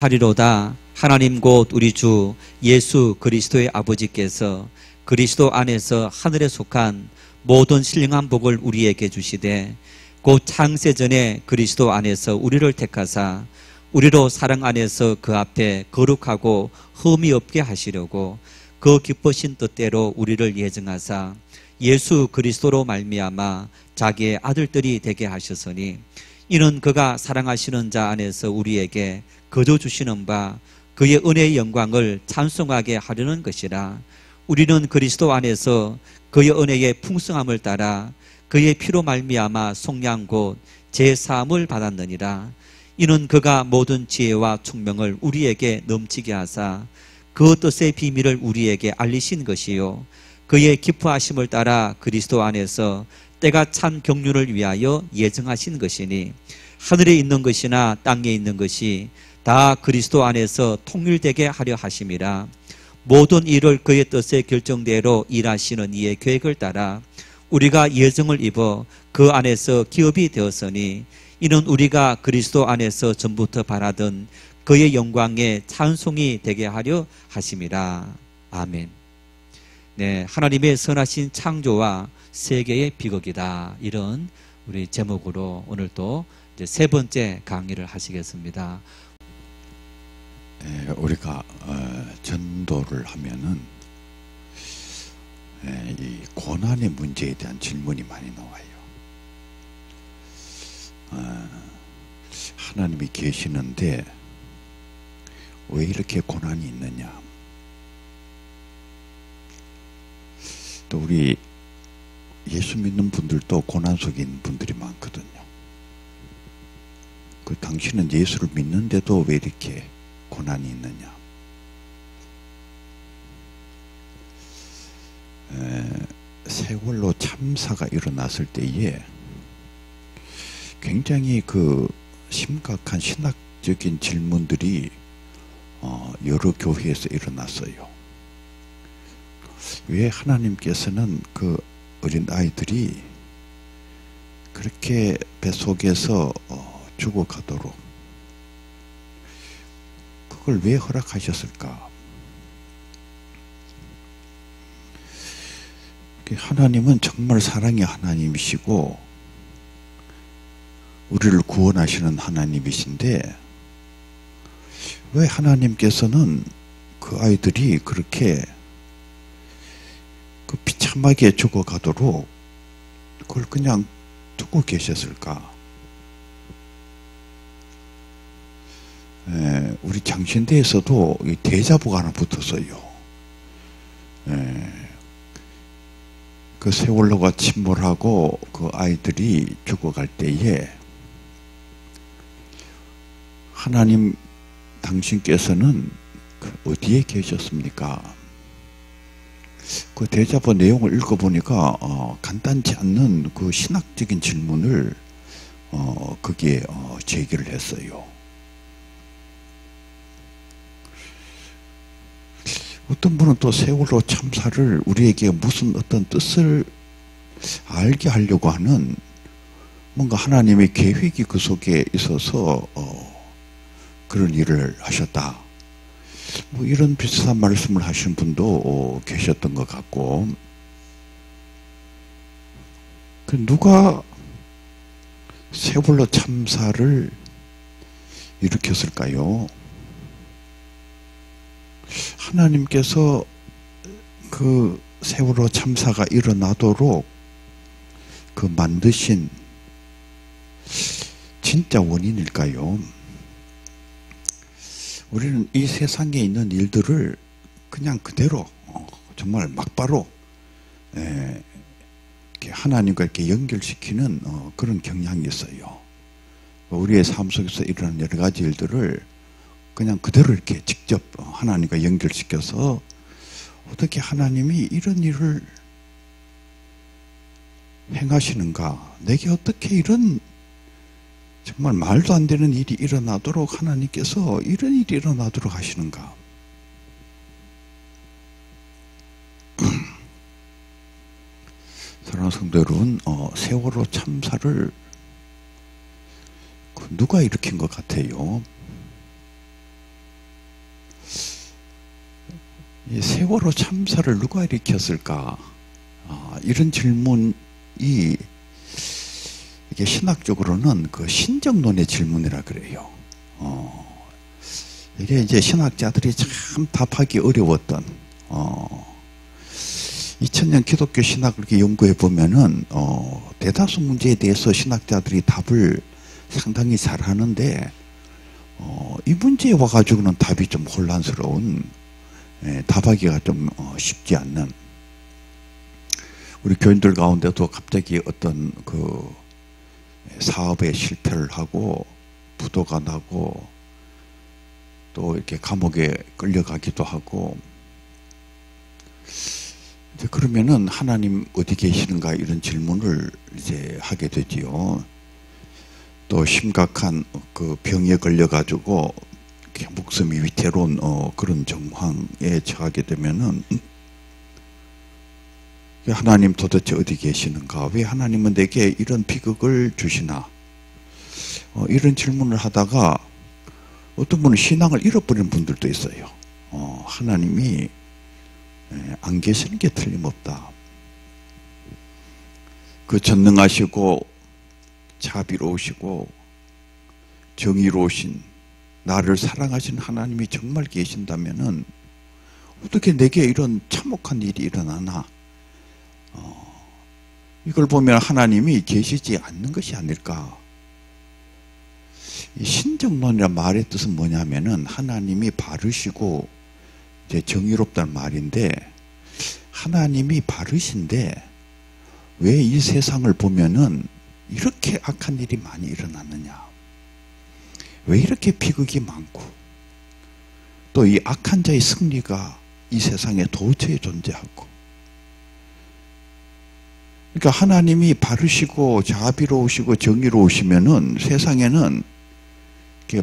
하리로다. 하나님 곧 우리 주 예수 그리스도의 아버지께서 그리스도 안에서 하늘에 속한 모든 신령한 복을 우리에게 주시되 곧 창세전에 그리스도 안에서 우리를 택하사 우리로 사랑 안에서 그 앞에 거룩하고 흠이 없게 하시려고 그 기쁘신 뜻대로 우리를 예정하사 예수 그리스도로 말미암아 자기의 아들들이 되게 하셨으니 이는 그가 사랑하시는 자 안에서 우리에게 거저 주시는 바 그의 은혜의 영광을 찬송하게 하려는 것이라. 우리는 그리스도 안에서 그의 은혜의 풍성함을 따라 그의 피로 말미암아 속량 곧 제사함을 받았느니라. 이는 그가 모든 지혜와 총명을 우리에게 넘치게 하사 그 뜻의 비밀을 우리에게 알리신 것이요 그의 기뻐하심을 따라 그리스도 안에서 때가 찬 경륜을 위하여 예정하신 것이니 하늘에 있는 것이나 땅에 있는 것이 다 그리스도 안에서 통일되게 하려 하심이라. 모든 일을 그의 뜻의 결정대로 일하시는 이의 계획을 따라 우리가 예정을 입어 그 안에서 기업이 되었으니 이는 우리가 그리스도 안에서 전부터 바라던 그의 영광의 찬송이 되게 하려 하심이라. 아멘. 네, 하나님의 선하신 창조와 세계의 비극이다. 이런 우리 제목으로 오늘 또 이제 세 번째 강의를 하시겠습니다. 우리가 전도를 하면은 이 고난의 문제에 대한 질문이 많이 나와요. 하나님이 계시는데 왜 이렇게 고난이 있느냐? 또 우리 예수 믿는 분들도 고난 속에 있는 분들이 많거든요. 당신은 예수를 믿는데도 왜 이렇게 고난이 있느냐? 세월호 참사가 일어났을 때에 굉장히 심각한 신학적인 질문들이 여러 교회에서 일어났어요. 왜 하나님께서는 그 어린 아이들이 그렇게 뱃속에서 죽어가도록 그걸 왜 허락하셨을까? 하나님은 정말 사랑의 하나님이시고 우리를 구원하시는 하나님이신데 왜 하나님께서는 그 아이들이 그렇게 비참하게 죽어가도록 그걸 그냥 두고 계셨을까? 우리 장신대에서도 대자보가 하나 붙었어요. 그 세월호가 침몰하고 그 아이들이 죽어갈 때에 하나님 당신께서는 어디에 계셨습니까? 그 대자보 내용을 읽어보니까 간단치 않는 그 신학적인 질문을 거기에 제기를 했어요. 어떤 분은 또 세월호 참사를 우리에게 무슨 어떤 뜻을 알게 하려고 하는 뭔가 하나님의 계획이 그 속에 있어서 그런 일을 하셨다. 뭐 이런 비슷한 말씀을 하신 분도 계셨던 것 같고, 누가 세월호 참사를 일으켰을까요? 하나님께서 그 세월호 참사가 일어나도록 그 만드신 진짜 원인일까요? 우리는 이 세상에 있는 일들을 그냥 그대로 정말 막바로 하나님과 이렇게 연결시키는 그런 경향이 있어요. 우리의 삶 속에서 일어나는 여러 가지 일들을 그냥 그대로 이렇게 직접 하나님과 연결시켜서 어떻게 하나님이 이런 일을 행하시는가? 내게 어떻게 이런 정말 말도 안 되는 일이 일어나도록 하나님께서 이런 일이 일어나도록 하시는가? 사랑하는 성도 여러분, 세월호 참사를 누가 일으킨 것 같아요? 이 세월호 참사를 누가 일으켰을까? 이런 질문이 이게 신학적으로는 그 신정론의 질문이라 그래요. 이게 이제 신학자들이 참 답하기 어려웠던 2000년 기독교 신학을 이렇게 연구해 보면은 대다수 문제에 대해서 신학자들이 답을 상당히 잘 하는데 이 문제에 와가지고는 답이 좀 혼란스러운, 답하기가 좀 쉽지 않는, 우리 교인들 가운데도 갑자기 어떤 그 사업에 실패를 하고 부도가 나고 또 이렇게 감옥에 끌려가기도 하고, 이제 그러면은 하나님 어디 계시는가 이런 질문을 이제 하게 되지요. 또 심각한 그 병에 걸려가지고 목숨이 위태로운 그런 정황에 처하게 되면은 하나님 도대체 어디 계시는가? 왜 하나님은 내게 이런 비극을 주시나? 이런 질문을 하다가 어떤 분은 신앙을 잃어버리는 분들도 있어요. 하나님이 안 계시는 게 틀림없다. 그 전능하시고 자비로우시고 정의로우신 나를 사랑하신 하나님이 정말 계신다면은 어떻게 내게 이런 참혹한 일이 일어나나? 이걸 보면 하나님이 계시지 않는 것이 아닐까? 이 신정론이라는 말의 뜻은 뭐냐면은 하나님이 바르시고 이제 정의롭다는 말인데, 하나님이 바르신데 왜 이 세상을 보면은 이렇게 악한 일이 많이 일어났느냐? 왜 이렇게 비극이 많고 또 이 악한 자의 승리가 이 세상에 도처에 존재하고, 그러니까 하나님이 바르시고 자비로우시고 정의로우시면은 세상에는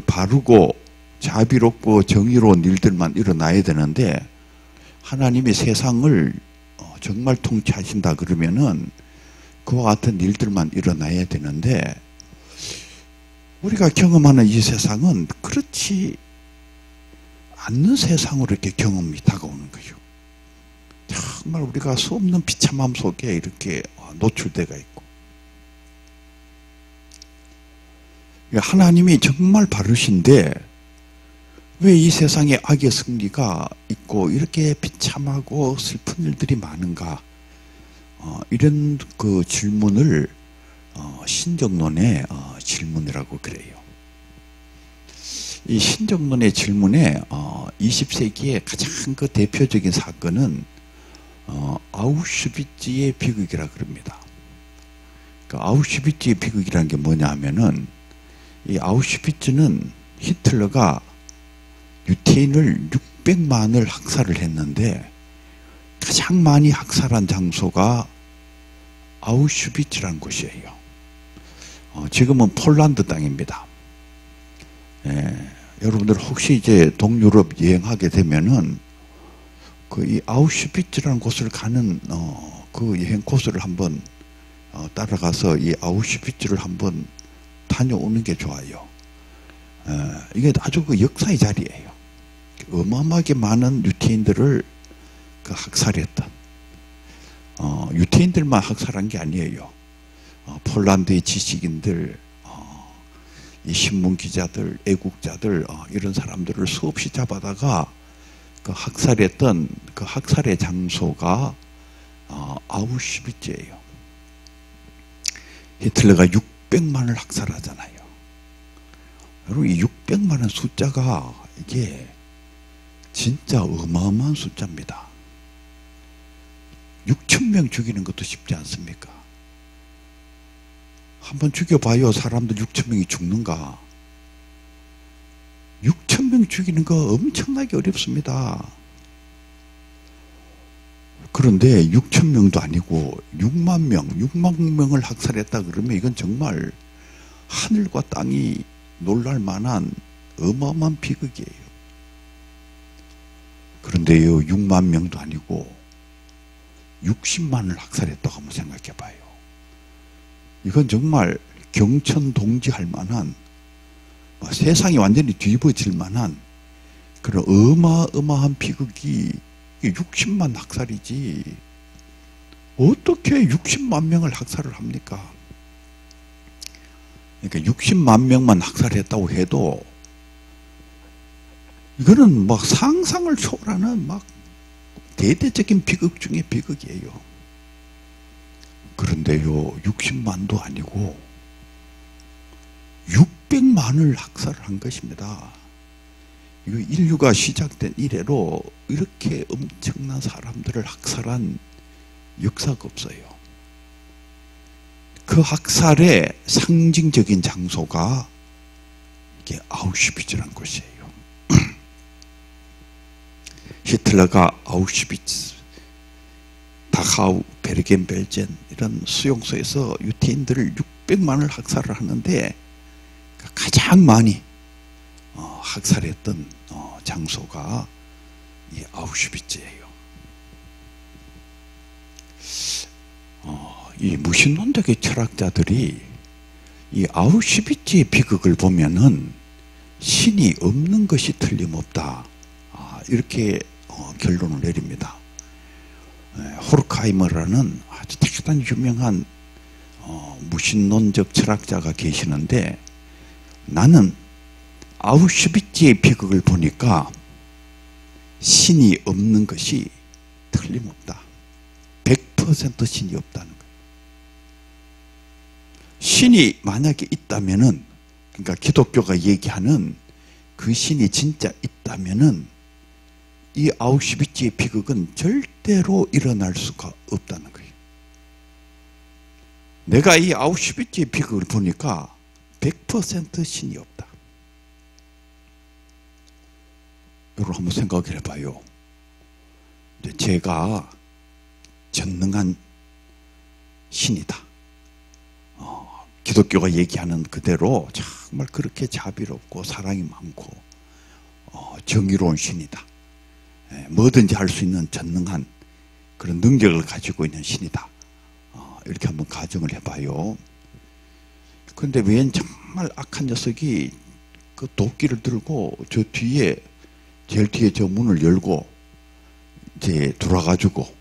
바르고 자비롭고 정의로운 일들만 일어나야 되는데, 하나님이 세상을 정말 통치하신다 그러면은 그와 같은 일들만 일어나야 되는데, 우리가 경험하는 이 세상은 그렇지 않는 세상으로 이렇게 경험이 다가오는 거예요. 정말 우리가 수 없는 비참함 속에 이렇게 노출되어 있고, 하나님이 정말 바르신데 왜 이 세상에 악의 승리가 있고 이렇게 비참하고 슬픈 일들이 많은가? 이런 그 질문을 신정론의 질문이라고 그래요. 이 신정론의 질문에 20세기의 가장 그 대표적인 사건은 아우슈비츠의 비극이라 그럽니다. 그 아우슈비츠의 비극이라는 게 뭐냐 하면은, 이 아우슈비츠는 히틀러가 유태인을 600만을 학살을 했는데 가장 많이 학살한 장소가 아우슈비츠라는 곳이에요. 지금은 폴란드 땅입니다. 여러분들 혹시 이제 동유럽 여행하게 되면은 그 이 아우슈비츠라는 곳을 가는 그 여행 코스를 한번 따라가서 이 아우슈비츠를 한번 다녀오는 게 좋아요. 이게 아주 그 역사의 자리예요. 어마어마하게 많은 유태인들을 그 학살했던, 유태인들만 학살한 게 아니에요. 폴란드의 지식인들, 이 신문 기자들, 애국자들, 이런 사람들을 수없이 잡아다가 그 학살했던 그 학살의 장소가 아우슈비츠예요. 히틀러가 600만을 학살하잖아요. 여러분, 이 600만은 숫자가 이게 진짜 어마어마한 숫자입니다. 6,000명 죽이는 것도 쉽지 않습니까? 한번 죽여봐요. 사람들 6,000명이 죽는가? 6,000명 죽이는 거 엄청나게 어렵습니다. 그런데 6,000명도 아니고 6만 명, 6만 명을 학살했다 그러면 이건 정말 하늘과 땅이 놀랄 만한 어마어마한 비극이에요. 그런데요, 6만 명도 아니고 60만을 학살했다고 한번 생각해 봐요. 이건 정말 경천동지할 만한, 세상이 완전히 뒤집어질 만한 그런 어마어마한 비극이 이게 60만 학살이지 어떻게 60만 명을 학살을 합니까? 그러니까 60만 명만 학살했다고 해도 이거는 막 상상을 초월하는 막 대대적인 비극 중에 비극이에요. 그런데요, 60만도 아니고 600만을 학살을 한 것입니다. 이거 인류가 시작된 이래로 이렇게 엄청난 사람들을 학살한 역사가 없어요. 그 학살의 상징적인 장소가 이게 아우슈비츠라는 곳이에요. 히틀러가 아우슈비츠, 다하우, 베르겐벨젠 이런 수용소에서 유태인들을 600만을 학살을 하는데 가장 많이 학살했던 장소가 이 아우슈비츠예요. 이 무신론적의 철학자들이 이 아우슈비츠의 비극을 보면은 신이 없는 것이 틀림없다. 이렇게 결론을 내립니다. 호르카이머라는 아주 대단히 유명한 무신론적 철학자가 계시는데 나는 아우슈비츠의 비극을 보니까 신이 없는 것이 틀림없다. 100% 신이 없다는 거예요. 신이 만약에 있다면은, 그러니까 기독교가 얘기하는 그 신이 진짜 있다면은 이 아우슈비츠의 비극은 절대로 일어날 수가 없다는 거예요. 내가 이 아우슈비츠의 비극을 보니까 100% 신이 없다. 여러분 한번 생각을 해봐요. 제가 전능한 신이다. 기독교가 얘기하는 그대로 정말 그렇게 자비롭고 사랑이 많고 정의로운 신이다. 뭐든지 할 수 있는 전능한 그런 능력을 가지고 있는 신이다. 이렇게 한번 가정을 해봐요. 그런데 웬 정말 악한 녀석이 그 도끼를 들고 저 뒤에 제일 뒤에 저 문을 열고 이제 들어와가지고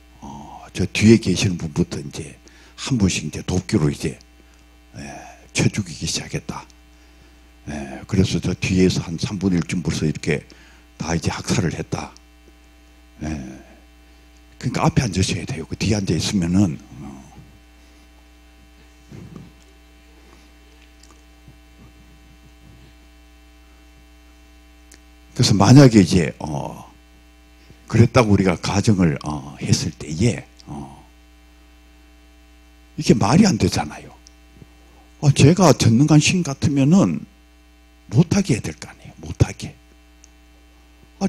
저 뒤에 계시는 분부터 이제 한 분씩 이제 도끼로 이제 쳐 죽이기 시작했다. 그래서 저 뒤에서 한 3분의 1쯤 벌써 이렇게 다 이제 학살을 했다. 그러니까 앞에 앉으셔야 돼요. 그 뒤에 앉아 있으면은 그래서 만약에 이제 그랬다고 우리가 가정을 했을 때에 이게 말이 안 되잖아요. 제가 전능한 신 같으면은 못하게 해야 될 거 아니에요. 못하게.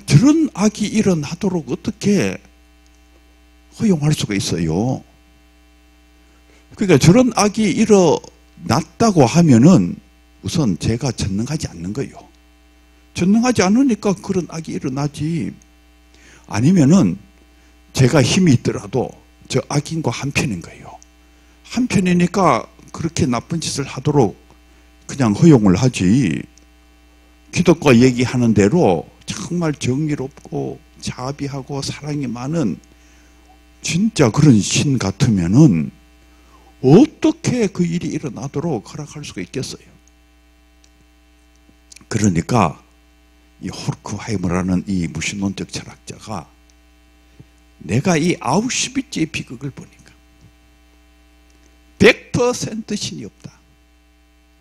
저런 악이 일어나도록 어떻게 허용할 수가 있어요. 그러니까 저런 악이 일어났다고 하면은 우선 제가 전능하지 않는 거예요. 전능하지 않으니까 그런 악이 일어나지. 아니면은 제가 힘이 있더라도 저 악인과 한편인 거예요. 한편이니까 그렇게 나쁜 짓을 하도록 그냥 허용을 하지. 기독과 얘기하는 대로 정말 정의롭고 자비하고 사랑이 많은 진짜 그런 신 같으면은 어떻게 그 일이 일어나도록 허락할 수가 있겠어요. 그러니까 이 호르크하이머라는 이 무신론적 철학자가 내가 이 아우슈비츠의 비극을 보니까 100% 신이 없다.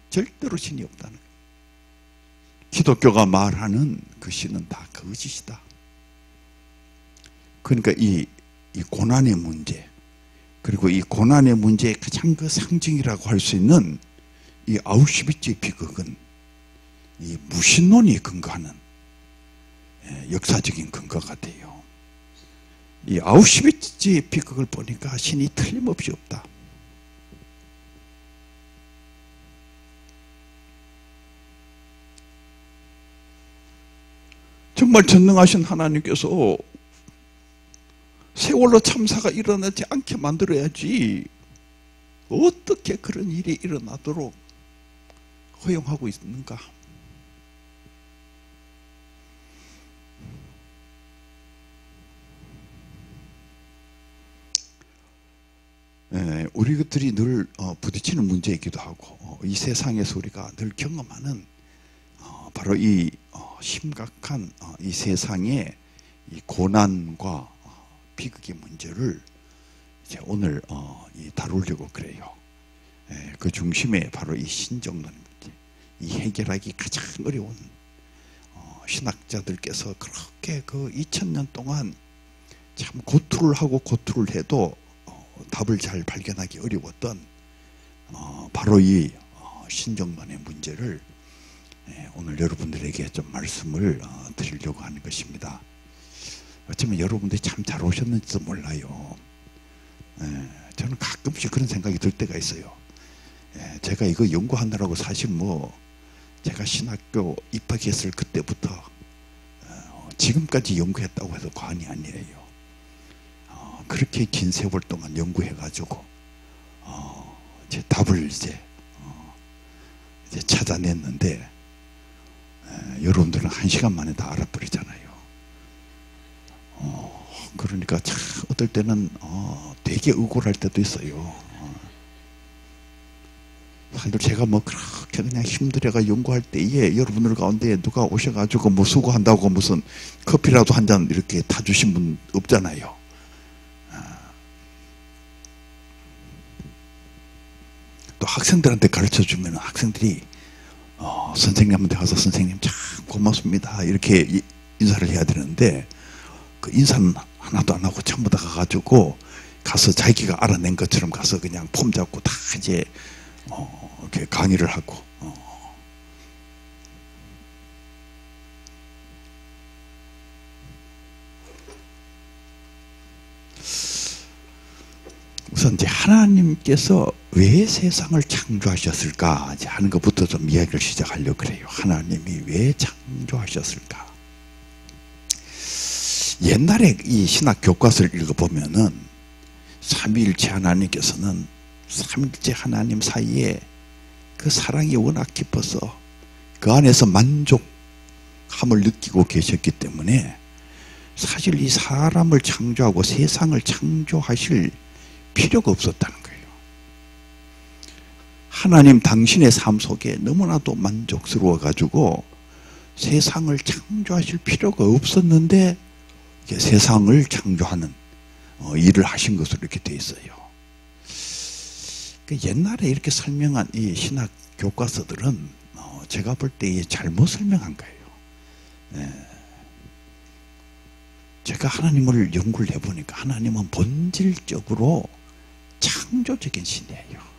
절대로 신이 없다는 거예요. 기독교가 말하는 그 신은 다 거짓이다. 그러니까 이 고난의 문제, 그리고 이 고난의 문제의 가장 그 상징이라고 할 수 있는 이 아우슈비츠의 비극은 이 무신론이 근거하는 역사적인 근거가 돼요. 이 아우슈비츠의 비극을 보니까 신이 틀림없이 없다. 정말 전능하신 하나님께서 세월호 참사가 일어나지 않게 만들어야지 어떻게 그런 일이 일어나도록 허용하고 있는가? 우리 것들이 늘 부딪히는 문제이기도 하고 이 세상에서 우리가 늘 경험하는 바로 이 심각한 이 세상의 이 고난과 비극의 문제를 이제 오늘 다루려고 그래요. 그 중심에 바로 이 신정론 문제, 이 해결하기 가장 어려운 신학자들께서 그렇게 그 2000년 동안 참 고투를 하고 고투를 해도 답을 잘 발견하기 어려웠던 바로 이 신정론의 문제를 오늘 여러분들에게 좀 말씀을 드리려고 하는 것입니다. 어쩌면 여러분들이 참 잘 오셨는지도 몰라요. 저는 가끔씩 그런 생각이 들 때가 있어요. 제가 이거 연구하느라고 사실 뭐 제가 신학교 입학했을 그때부터 지금까지 연구했다고 해도 과언이 아니에요. 그렇게 긴 세월 동안 연구해가지고 제 답을 이제 찾아냈는데 여러분들은 1시간 만에 다 알아버리잖아요. 그러니까 참 어떨 때는 되게 억울할 때도 있어요. 사실 제가 뭐 그렇게 그냥 힘들어가 연구할 때에 여러분들 가운데 누가 오셔가지고 뭐 수고한다고 무슨 커피라도 한 잔 이렇게 타주신 분 없잖아요. 또 학생들한테 가르쳐 주면 학생들이 선생님한테 가서 선생님 참 고맙습니다 이렇게 인사를 해야 되는데 그 인사는 하나도 안 하고 전부 다 가가지고 가서 자기가 알아낸 것처럼 가서 그냥 폼 잡고 다 이제 이렇게 강의를 하고 우선 이제 하나님께서 왜 세상을 창조하셨을까 하는 것부터 좀 이야기를 시작하려고 그래요. 하나님이 왜 창조하셨을까? 옛날에 이 신학 교과서를 읽어보면은 삼위일체 하나님께서는 삼위일체 하나님 사이에 그 사랑이 워낙 깊어서 그 안에서 만족함을 느끼고 계셨기 때문에 사실 이 사람을 창조하고 세상을 창조하실 필요가 없었다는 거예요. 하나님 당신의 삶 속에 너무나도 만족스러워 가지고 세상을 창조하실 필요가 없었는데 세상을 창조하는 일을 하신 것으로 이렇게 되어 있어요. 옛날에 이렇게 설명한 이 신학 교과서들은 제가 볼 때 잘못 설명한 거예요. 제가 하나님을 연구를 해보니까 하나님은 본질적으로 창조적인 신이에요.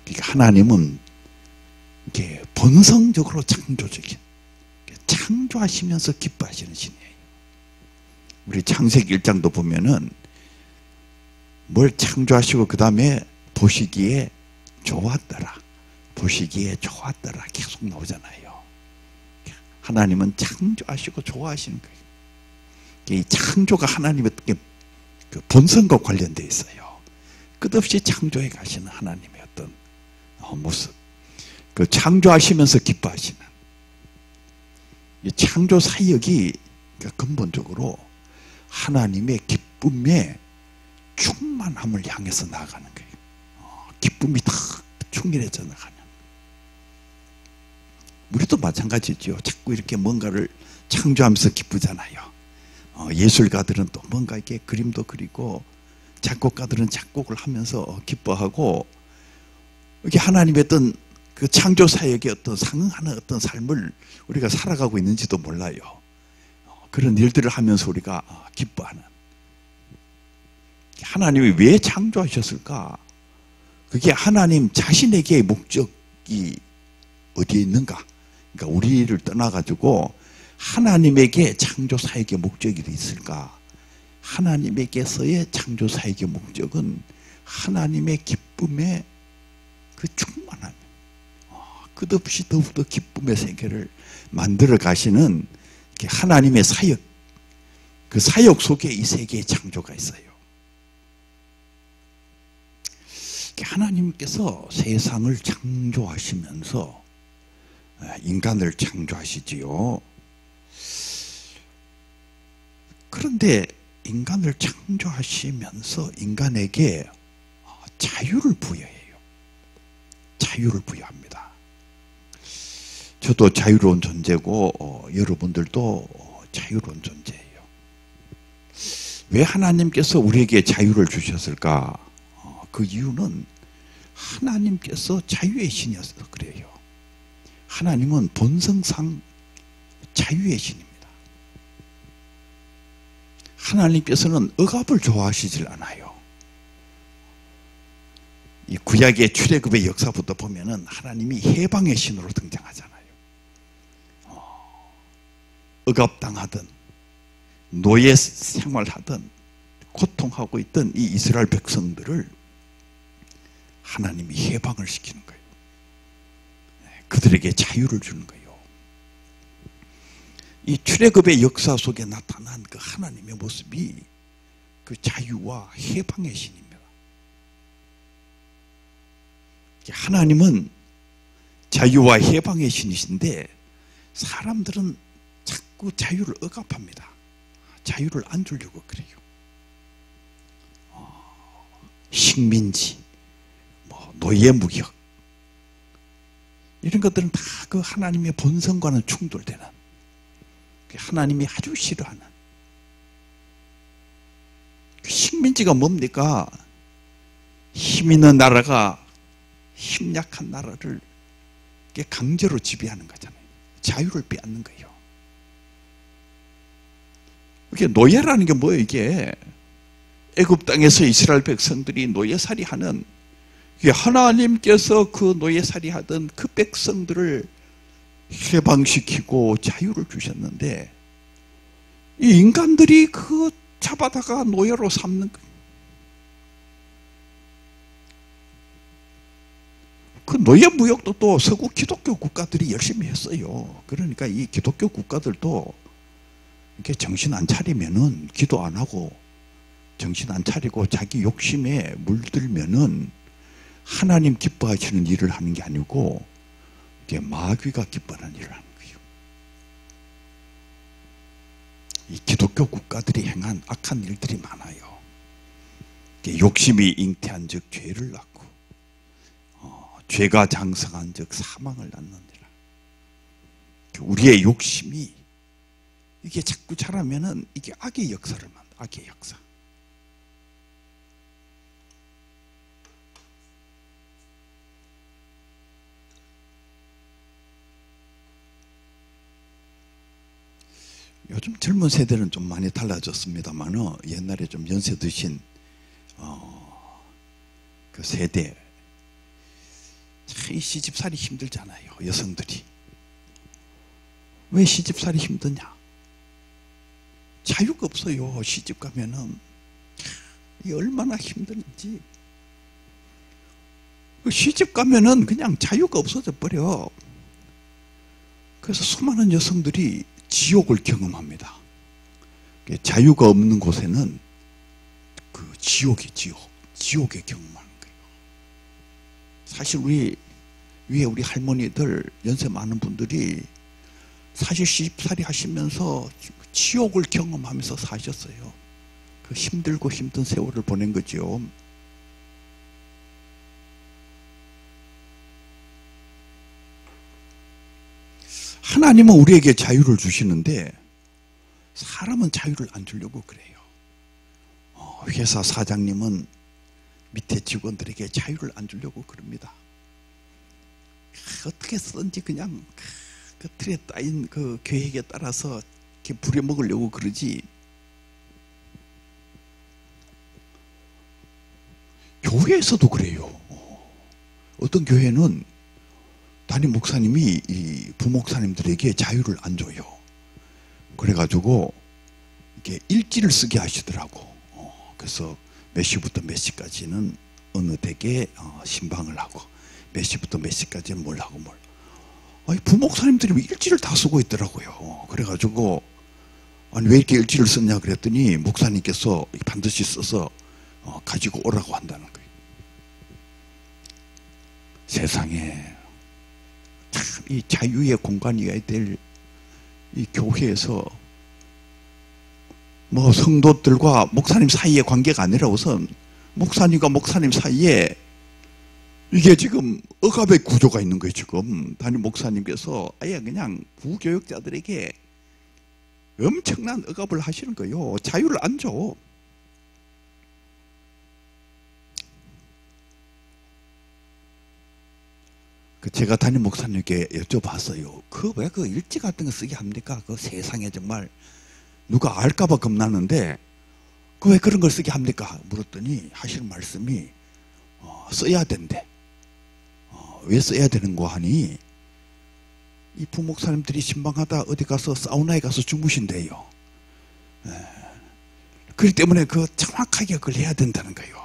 그러니까 하나님은 이게 본성적으로 창조적인, 창조하시면서 기뻐하시는 신이에요. 우리 창세기 1장도 보면은 뭘 창조하시고 그 다음에 보시기에 좋았더라, 보시기에 좋았더라 계속 나오잖아요. 하나님은 창조하시고 좋아하시는 거예요. 이 창조가 하나님의 그 본성과 관련되어 있어요. 끝없이 창조해 가시는 하나님의 어떤 모습, 그 창조하시면서 기뻐하시는 이 창조 사역이 근본적으로 하나님의 기쁨의 충만함을 향해서 나아가는 거예요. 기쁨이 다 충만해져 나가는. 우리도 마찬가지죠. 자꾸 이렇게 뭔가를 창조하면서 기쁘잖아요. 예술가들은 또 뭔가 이렇게 그림도 그리고 작곡가들은 작곡을 하면서 기뻐하고, 이게 하나님의 어떤 그 창조 사역의 어떤 상응하는 어떤 삶을 우리가 살아가고 있는지도 몰라요. 그런 일들을 하면서 우리가 기뻐하는. 하나님이 왜 창조하셨을까? 그게 하나님 자신에게의 목적이 어디에 있는가? 그러니까 우리를 떠나가지고 하나님에게 창조 사역의 목적이 있을까? 하나님에게서의 창조 사역의 목적은 하나님의 기쁨의 그 충만함, 끝없이 더욱더 기쁨의 세계를 만들어 가시는 하나님의 사역, 그 사역 속에 이 세계의 창조가 있어요. 하나님께서 세상을 창조하시면서 인간을 창조하시지요. 그런데 인간을 창조하시면서 인간에게 자유를 부여해요. 자유를 부여합니다. 저도 자유로운 존재고 여러분들도 자유로운 존재예요. 왜 하나님께서 우리에게 자유를 주셨을까? 그 이유는 하나님께서 자유의 신이어서 그래요. 하나님은 본성상 자유의 신입니다. 하나님께서는 억압을 좋아하시질 않아요. 이 구약의 출애굽의 역사부터 보면은 하나님이 해방의 신으로 등장하잖아요. 억압당하던 노예 생활하던 고통하고 있던 이 이스라엘 백성들을 하나님이 해방을 시키는 거예요. 그들에게 자유를 주는 거예요. 이 출애굽의 역사 속에 나타난 그 하나님의 모습이 그 자유와 해방의 신입니다. 하나님은 자유와 해방의 신이신데 사람들은 자꾸 자유를 억압합니다. 자유를 안 주려고 그래요. 식민지, 노예무역 이런 것들은 다 그 하나님의 본성과는 충돌되는, 하나님이 아주 싫어하는 식민지가 뭡니까? 힘 있는 나라가 힘 약한 나라를 강제로 지배하는 거잖아요. 자유를 빼앗는 거예요. 이게 노예라는 게 뭐예요? 이게 애굽 땅에서 이스라엘 백성들이 노예살이 하는, 하나님께서 그 노예살이 하던 그 백성들을 해방시키고 자유를 주셨는데 이 인간들이 그 잡아다가 노예로 삼는 거예요. 그 노예 무역도 또 서구 기독교 국가들이 열심히 했어요. 그러니까 이 기독교 국가들도 이렇게 정신 안 차리면은, 기도 안 하고 정신 안 차리고 자기 욕심에 물들면은 하나님 기뻐하시는 일을 하는 게 아니고 이게 마귀가 기뻐하는 일을 하는 거예요. 이 기독교 국가들이 행한 악한 일들이 많아요. 욕심이 잉태한 즉 죄를 낳고 죄가 장성한 즉 사망을 낳느니라. 우리의 욕심이 이게 자꾸 자라면은 이게 악의 역사를 만든다. 악의 역사. 요즘 젊은 세대는 좀 많이 달라졌습니다만 옛날에 좀 연세 드신 그 세대, 이 시집살이 힘들잖아요. 여성들이 왜 시집살이 힘드냐? 자유가 없어요. 시집 가면은 이 얼마나 힘든지. 시집 가면은 그냥 자유가 없어져 버려. 그래서 수많은 여성들이 지옥을 경험합니다. 자유가 없는 곳에는 그 지옥의 경험하는 거예요. 사실 우리 할머니들, 연세 많은 분들이 사실 시집살이 하시면서 지옥을 경험하면서 사셨어요. 그 힘들고 힘든 세월을 보낸 거죠. 하나님은 우리에게 자유를 주시는데 사람은 자유를 안 주려고 그래요. 회사 사장님은 밑에 직원들에게 자유를 안 주려고 그럽니다. 어떻게 쓰든지 그냥 그 틀에 따인 그 계획에 따라서 이렇게 부려먹으려고 그러지. 교회에서도 그래요. 어떤 교회는 담임 목사님이 이 부목사님들에게 자유를 안 줘요. 그래가지고 이게 일지를 쓰게 하시더라고. 그래서 몇 시부터 몇 시까지는 어느 댁에 신방을 하고, 몇 시부터 몇 시까지는 뭘 하고 뭘. 부목사님들이 일지를 다 쓰고 있더라고요. 그래가지고 아니 왜 이렇게 일지를 썼냐 그랬더니 목사님께서 반드시 써서 가지고 오라고 한다는 거예요. 세상에 참 이 자유의 공간이어야 될 이 교회에서 성도들과 목사님 사이의 관계가 아니라 우선 목사님과 목사님 사이에 이게 지금 억압의 구조가 있는 거예요. 지금 담임 목사님께서 아예 그냥 부교역자들에게 엄청난 억압을 하시는 거예요. 자유를 안 줘. 제가 담임 목사님께 여쭤봤어요. 왜 그 일지 같은 거 쓰게 합니까? 그 세상에 정말 누가 알까봐 겁나는데 왜 그런 걸 쓰게 합니까? 물었더니 하시는 말씀이 써야 된대. 왜 써야 되는 거 하니 이 부목사님들이 신방하다 어디 가서 사우나에 가서 주무신대요. 그렇기 때문에 정확하게 그걸 해야 된다는 거예요.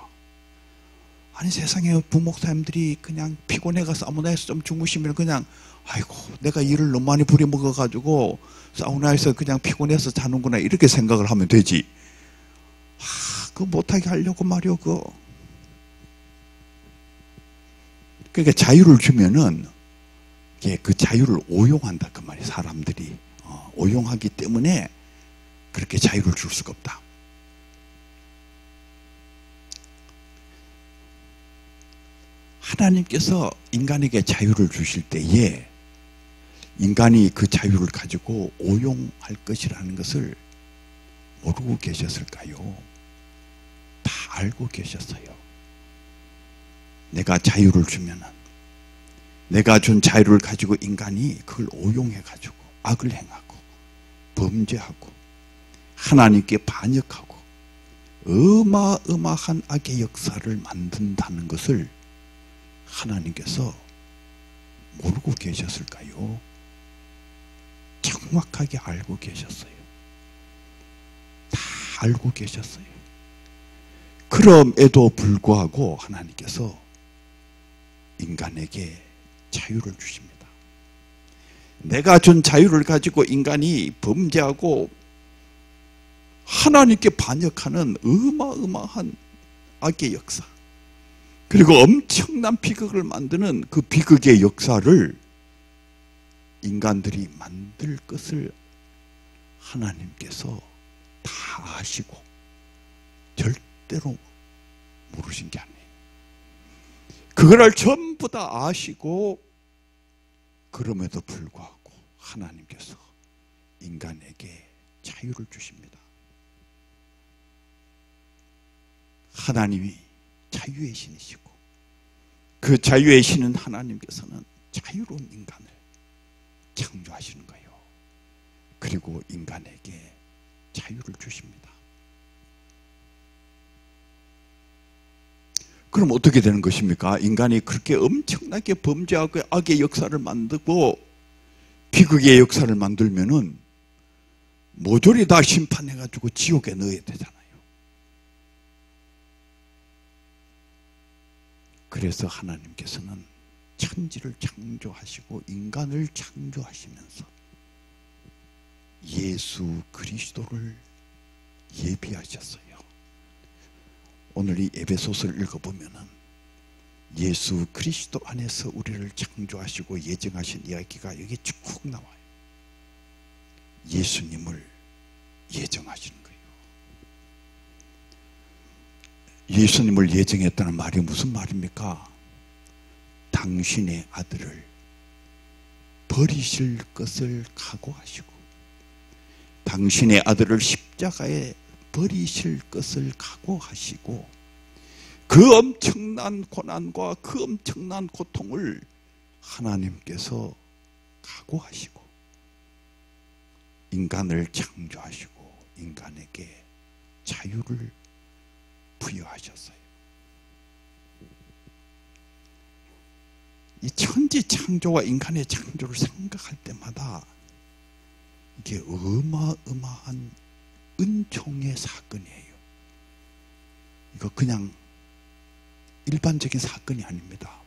아니 세상에 부목사님들이 그냥 피곤해가 사우나에서 좀 주무시면 그냥 아이고 내가 일을 너무 많이 부려먹어 가지고 사우나에서 그냥 피곤해서 자는구나 이렇게 생각을 하면 되지. 그거 못하게 하려고 말이요. 그러니까 자유를 주면은 그 자유를 오용한다 그 말이에요. 사람들이 오용하기 때문에 그렇게 자유를 줄 수가 없다. 하나님께서 인간에게 자유를 주실 때에 인간이 그 자유를 가지고 오용할 것이라는 것을 모르고 계셨을까요? 다 알고 계셨어요. 내가 자유를 주면은 내가 준 자유를 가지고 인간이 그걸 오용해 가지고 악을 행하고 범죄하고 하나님께 반역하고 어마어마한 악의 역사를 만든다는 것을 하나님께서 모르고 계셨을까요? 정확하게 알고 계셨어요. 다 알고 계셨어요. 그럼에도 불구하고 하나님께서 인간에게 자유를 주십니다. 내가 준 자유를 가지고 인간이 범죄하고 하나님께 반역하는 어마어마한 악의 역사, 그리고 엄청난 비극을 만드는 그 비극의 역사를 인간들이 만들 것을 하나님께서 다 아시고 절대로 모르신 게 아니에요. 그거를 전부 다 아시고 그럼에도 불구하고 하나님께서 인간에게 자유를 주십니다. 하나님이 자유의 신이시고 그 자유의 신은 하나님께서는 자유로운 인간을 창조하시는 거예요. 그리고 인간에게 자유를 주십니다. 그럼 어떻게 되는 것입니까? 인간이 그렇게 엄청나게 범죄하고 악의 역사를 만들고 비극의 역사를 만들면은 모조리 다 심판해가지고 지옥에 넣어야 되잖아요. 그래서 하나님께서는 천지를 창조하시고 인간을 창조하시면서 예수 그리스도를 예비하셨어요. 오늘 이 에베소서를 읽어보면은 예수 그리스도 안에서 우리를 창조하시고 예정하신 이야기가 여기 쭉 나와요. 예수님을 예정하시는 거예요. 예수님을 예정했다는 말이 무슨 말입니까? 당신의 아들을 버리실 것을 각오하시고 당신의 아들을 십자가에 버리실 것을 각오하시고 그 엄청난 고난과 그 엄청난 고통을 하나님께서 각오하시고 인간을 창조하시고 인간에게 자유를 부여하셨어요. 이 천지 창조와 인간의 창조를 생각할 때마다 이게 어마어마한 은총의 사건이에요. 이거 그냥 일반적인 사건이 아닙니다.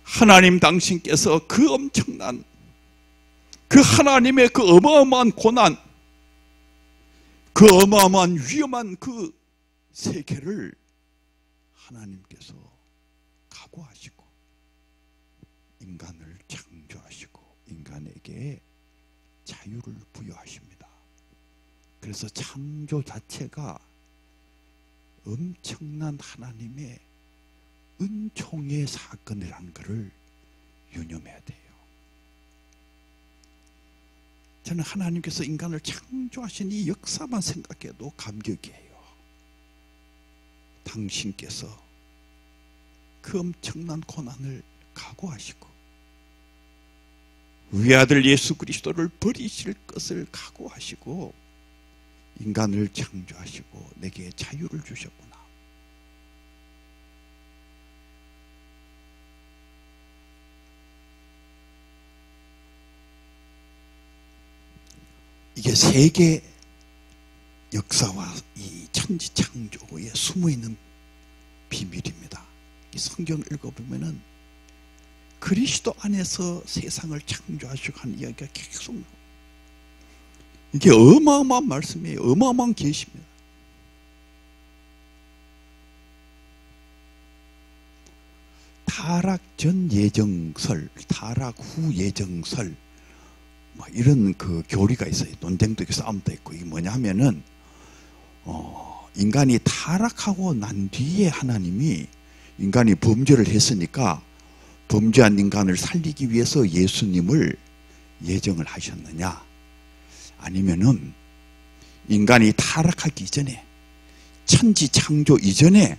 하나님 당신께서 그 엄청난 그 하나님의 그 어마어마한 고난, 그 어마어마한 위험한 그 세계를 하나님께서 각오하시고 인간을 창조하시고 인간에게 자유를 부여하십니다. 그래서 창조 자체가 엄청난 하나님의 은총의 사건이라는 것을 유념해야 돼요. 저는 하나님께서 인간을 창조하신 이 역사만 생각해도 감격이에요. 당신께서 그 엄청난 고난을 각오하시고 외아들 예수 그리스도를 버리실 것을 각오하시고 인간을 창조하시고 내게 자유를 주셨구나. 이게 세계 역사와 이 천지 창조에 숨어있는 비밀입니다. 이 성경을 읽어보면은 그리스도 안에서 세상을 창조하시고 하는 이야기가 계속 나와요. 이게 어마어마한 말씀이에요. 어마어마한 계시입니다. 타락 전 예정설, 타락 후 예정설, 뭐 이런 그 교리가 있어요. 논쟁도 있고 싸움도 있고. 이게 뭐냐 하면은 인간이 타락하고 난 뒤에 하나님이 인간이 범죄를 했으니까 범죄한 인간을 살리기 위해서 예수님을 예정을 하셨느냐, 아니면은 인간이 타락하기 이전에 천지 창조 이전에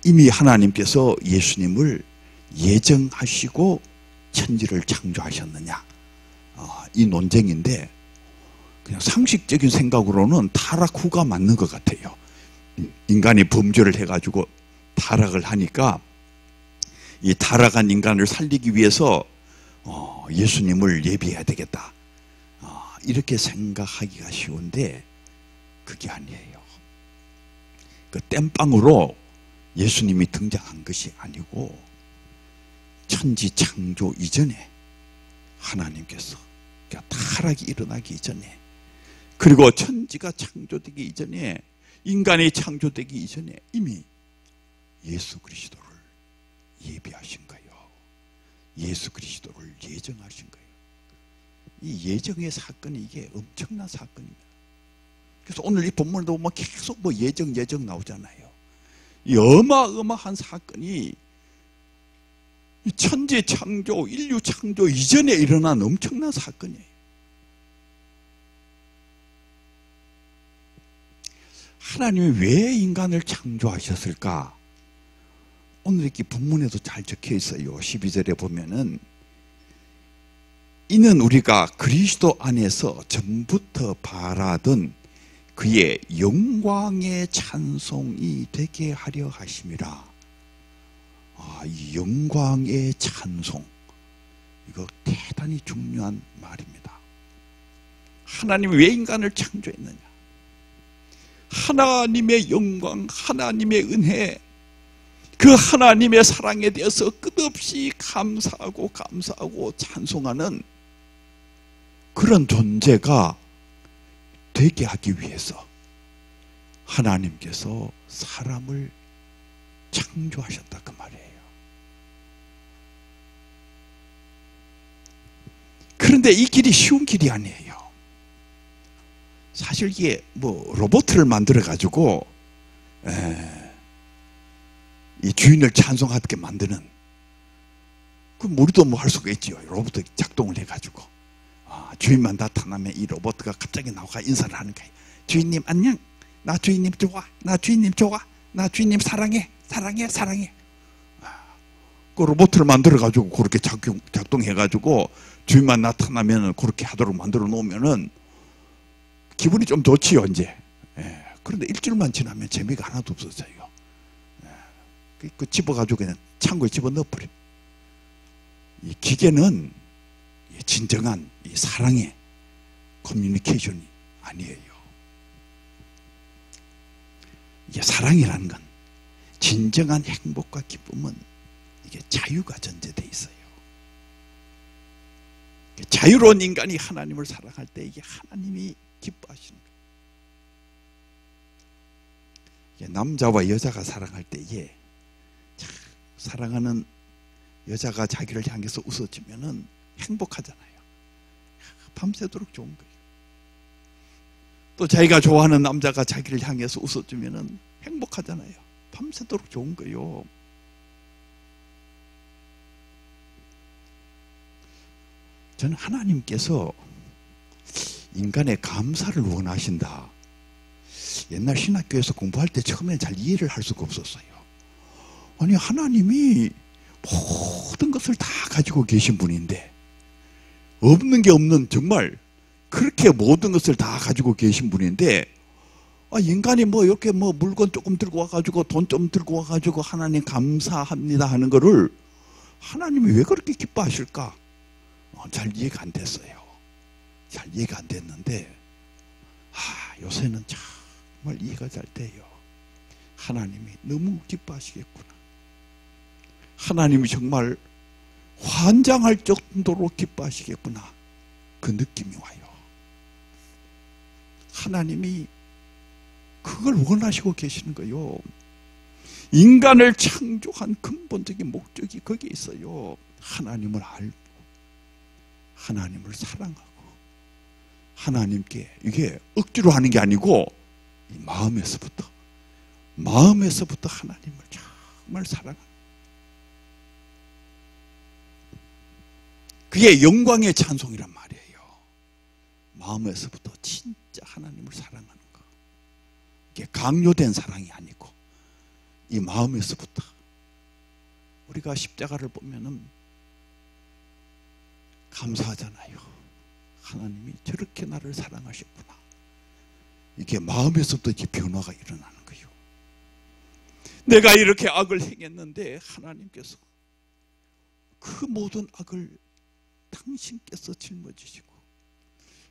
이미 하나님께서 예수님을 예정하시고 천지를 창조하셨느냐, 이 논쟁인데 그냥 상식적인 생각으로는 타락 후가 맞는 것 같아요. 인간이 범죄를 해가지고 타락을 하니까 이 타락한 인간을 살리기 위해서 예수님을 예비해야 되겠다, 이렇게 생각하기가 쉬운데 그게 아니에요. 그 땜빵으로 예수님이 등장한 것이 아니고 천지 창조 이전에 하나님께서, 그러니까 타락이 일어나기 이전에, 그리고 천지가 창조되기 이전에, 인간이 창조되기 이전에 이미 예수 그리스도를 예비하신 거예요. 예수 그리스도를 예정하신 거예요. 이 예정의 사건이 이게 엄청난 사건입니다. 그래서 오늘 이 본문을 보면 계속 뭐 예정 나오잖아요. 이 어마어마한 사건이 천지 창조, 인류 창조 이전에 일어난 엄청난 사건이에요. 하나님이 왜 인간을 창조하셨을까? 오늘 이렇게 본문에도 잘 적혀 있어요. 12절에 보면은 이는 우리가 그리스도 안에서 전부터 바라던 그의 영광의 찬송이 되게 하려 하심이라. 이 영광의 찬송, 이거 대단히 중요한 말입니다. 하나님이 왜 인간을 창조했느냐? 하나님의 영광, 하나님의 은혜, 그 하나님의 사랑에 대해서 끝없이 감사하고 찬송하는 그런 존재가 되게 하기 위해서 하나님께서 사람을 창조하셨다, 그 말이에요. 그런데 이 길이 쉬운 길이 아니에요. 사실 이게 뭐 로봇을 만들어 가지고 이 주인을 찬송하게 만드는, 그럼 우리도 뭐 할 수가 있죠. 로봇 작동을 해 가지고 주인만 나타나면 이 로봇가 갑자기 나와 인사를 하는 거예요. 주인님 안녕, 나 주인님 좋아, 나 주인님 좋아, 나 주인님 사랑해. 그 로봇을 만들어 가지고 그렇게 작동해 가지고 주인만 나타나면 그렇게 하도록 만들어 놓으면은 기분이 좀 좋지요, 이제. 그런데 일주일만 지나면 재미가 하나도 없어져요. 그 집어가지고 그냥 창고에 집어 넣어버려. 이 기계는 진정한 이 사랑의 커뮤니케이션이 아니에요. 이게 사랑이라는 건, 진정한 행복과 기쁨은 이게 자유가 전제되어 있어요. 자유로운 인간이 하나님을 사랑할 때 이게 하나님이 기뻐하시는 거예요. 남자와 여자가 사랑할 때에 사랑하는 여자가 자기를 향해서 웃어주면은 행복하잖아요. 밤새도록 좋은 거예요. 또 자기가 좋아하는 남자가 자기를 향해서 웃어주면은 행복하잖아요. 밤새도록 좋은 거요. 저는 하나님께서 인간의 감사를 원하신다. 옛날 신학교에서 공부할 때 처음에 잘 이해를 할 수가 없었어요. 아니, 하나님이 모든 것을 다 가지고 계신 분인데, 없는 게 없는, 정말 그렇게 모든 것을 다 가지고 계신 분인데, 인간이 뭐 이렇게 뭐 물건 조금 들고 와가지고 돈 좀 들고 와가지고 하나님 감사합니다 하는 거를 하나님이 왜 그렇게 기뻐하실까? 잘 이해가 안 됐어요. 잘 이해가 안 됐는데, 요새는 정말 이해가 잘 돼요. 하나님이 너무 기뻐하시겠구나. 하나님이 정말 환장할 정도로 기뻐하시겠구나. 그 느낌이 와요. 하나님이 그걸 원하시고 계시는 거예요. 인간을 창조한 근본적인 목적이 거기에 있어요. 하나님을 알고 하나님을 사랑하고 하나님께, 이게 억지로 하는 게 아니고 이 마음에서부터 하나님을 정말 사랑하는, 그게 영광의 찬송이란 말이에요. 마음에서부터 진짜 하나님을 사랑하는 거. 이게 강요된 사랑이 아니고 이 마음에서부터. 우리가 십자가를 보면은 감사하잖아요. 하나님이 저렇게 나를 사랑하셨구나. 이게 마음에서부터 이렇게 변화가 일어나는 거예요. 내가 이렇게 악을 행했는데 하나님께서 그 모든 악을 당신께서 짊어지시고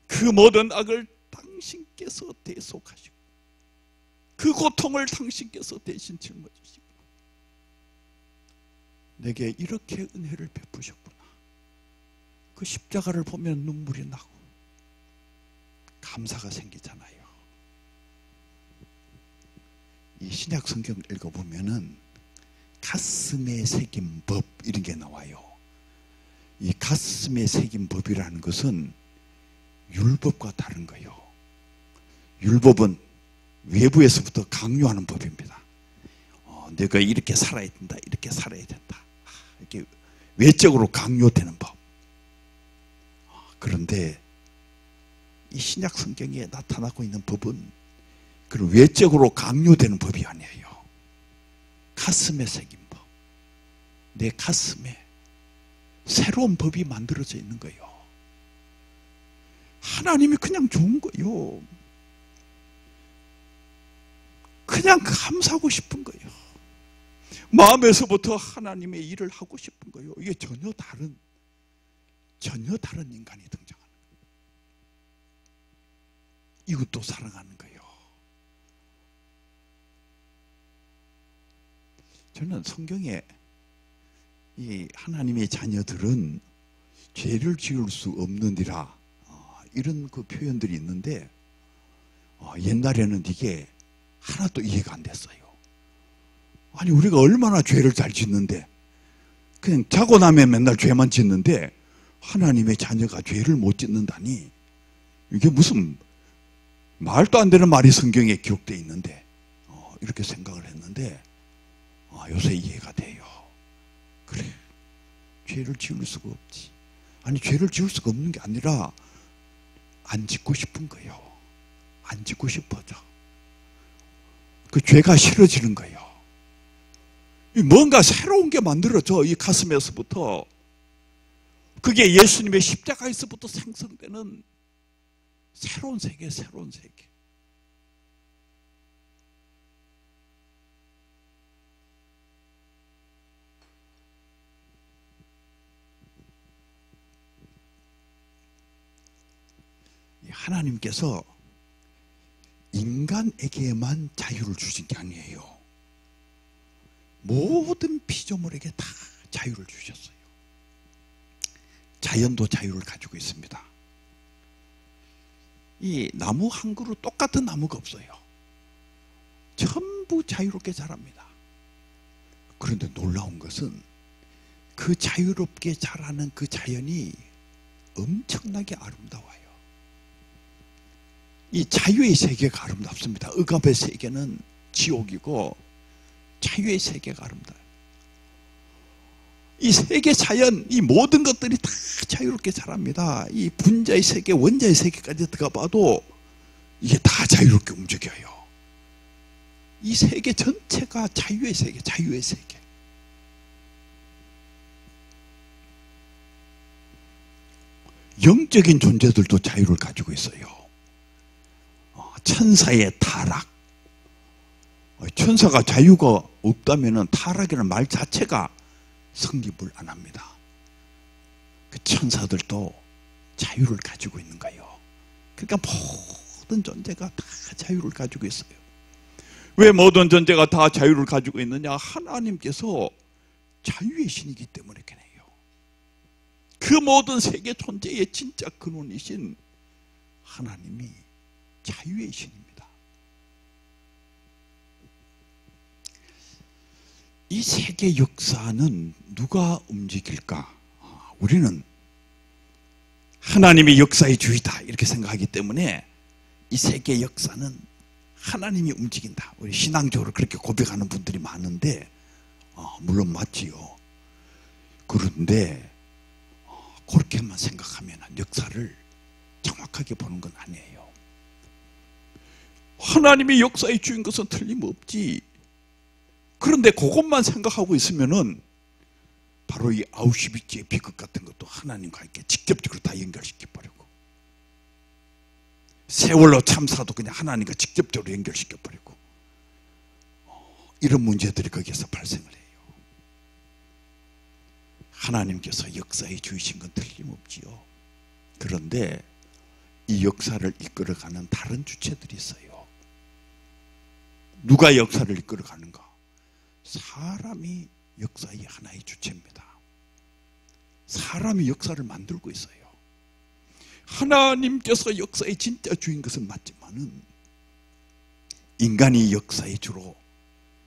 그 모든 악을 당신께서 대속하시고 그 고통을 당신께서 대신 짊어지시고 내게 이렇게 은혜를 베푸셨구나. 그 십자가를 보면 눈물이 나고 감사가 생기잖아요. 이 신약 성경 읽어보면은 가슴에 새긴 법, 이런 게 나와요. 이 가슴에 새긴 법이라는 것은 율법과 다른 거예요. 율법은 외부에서부터 강요하는 법입니다. 내가 이렇게 살아야 된다, 이렇게 살아야 된다. 이렇게 외적으로 강요되는 법. 그런데 이 신약 성경에 나타나고 있는 법은 그런 외적으로 강요되는 법이 아니에요. 가슴에 새긴 법. 내 가슴에 새로운 법이 만들어져 있는 거예요. 하나님이 그냥 좋은 거예요. 그냥 감사하고 싶은 거예요. 마음에서부터 하나님의 일을 하고 싶은 거예요. 이게 전혀 다른 인간이 등장하는 거예요. 이것도 사랑하는 거예요. 저는 성경에 이 하나님의 자녀들은 죄를 지을 수 없느니라, 이런 그 표현들이 있는데, 옛날에는 이게 하나도 이해가 안 됐어요. 아니, 우리가 얼마나 죄를 잘 짓는데, 그냥 자고 나면 맨날 죄만 짓는데 하나님의 자녀가 죄를 못 짓는다니, 이게 무슨 말도 안 되는 말이 성경에 기록되어 있는데, 이렇게 생각을 했는데, 요새 이해가 돼요. 그래, 죄를 지을 수가 없지. 아니, 죄를 지을 수가 없는 게 아니라 안 짓고 싶은 거예요. 안 짓고 싶어져. 그 죄가 싫어지는 거예요. 뭔가 새로운 게 만들어져, 이 가슴에서부터. 그게 예수님의 십자가에서부터 생성되는 새로운 세계, 새로운 세계. 하나님께서 인간에게만 자유를 주신 게 아니에요. 모든 피조물에게 다 자유를 주셨어요. 자연도 자유를 가지고 있습니다. 이 나무 한 그루 똑같은 나무가 없어요. 전부 자유롭게 자랍니다. 그런데 놀라운 것은 그 자유롭게 자라는 그 자연이 엄청나게 아름다워요. 이 자유의 세계가 아름답습니다. 억압의 세계는 지옥이고 자유의 세계가 아름다워요. 이 세계 자연, 이 모든 것들이 다 자유롭게 자랍니다. 이 분자의 세계, 원자의 세계까지 들어가 봐도 이게 다 자유롭게 움직여요. 이 세계 전체가 자유의 세계, 자유의 세계. 영적인 존재들도 자유를 가지고 있어요. 천사의 타락. 천사가 자유가 없다면 타락이라는 말 자체가 성립을 안 합니다. 그 천사들도 자유를 가지고 있는 거예요. 그러니까 모든 존재가 다 자유를 가지고 있어요. 왜 모든 존재가 다 자유를 가지고 있느냐? 하나님께서 자유의 신이기 때문에 그래요. 그 모든 세계 존재의 진짜 근원이신 하나님이 자유의 신입니다. 이 세계 역사는 누가 움직일까? 우리는 하나님이 역사의 주이다 이렇게 생각하기 때문에 이 세계 역사는 하나님이 움직인다. 우리 신앙적으로 그렇게 고백하는 분들이 많은데 물론 맞지요. 그런데 그렇게만 생각하면 역사를 정확하게 보는 건 아니에요. 하나님이 역사의 주인 것은 틀림없지. 그런데 그것만 생각하고 있으면은 바로 이 아우슈비츠의 비극 같은 것도 하나님과 함께 직접적으로 다 연결시켜버리고, 세월호 참사도 그냥 하나님과 직접적으로 연결시켜버리고, 이런 문제들이 거기에서 발생을 해요. 하나님께서 역사에 주이신 건 틀림없지요. 그런데 이 역사를 이끌어가는 다른 주체들이 있어요. 누가 역사를 이끌어가는가? 사람이 역사의 하나의 주체입니다. 사람이 역사를 만들고 있어요. 하나님께서 역사의 진짜 주인 것은 맞지만은 인간이 역사의 주로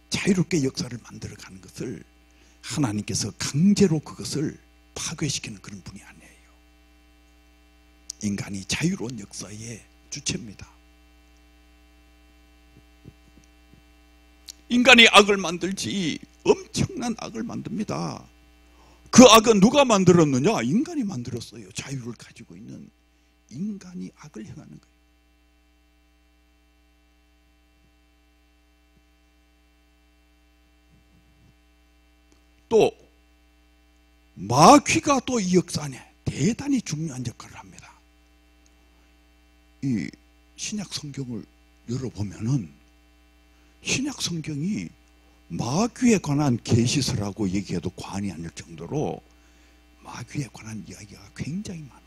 자유롭게 역사를 만들어가는 것을 하나님께서 강제로 그것을 파괴시키는 그런 분이 아니에요. 인간이 자유로운 역사의 주체입니다. 인간이 악을 만들지 엄청난 악을 만듭니다. 그 악은 누가 만들었느냐? 인간이 만들었어요. 자유를 가지고 있는 인간이 악을 행하는 거예요. 또 마귀가 또 이 역사 안에 대단히 중요한 역할을 합니다. 이 신약 성경을 열어보면은 신약 성경이 마귀에 관한 계시서라고 얘기해도 과언이 아닐 정도로 마귀에 관한 이야기가 굉장히 많아요.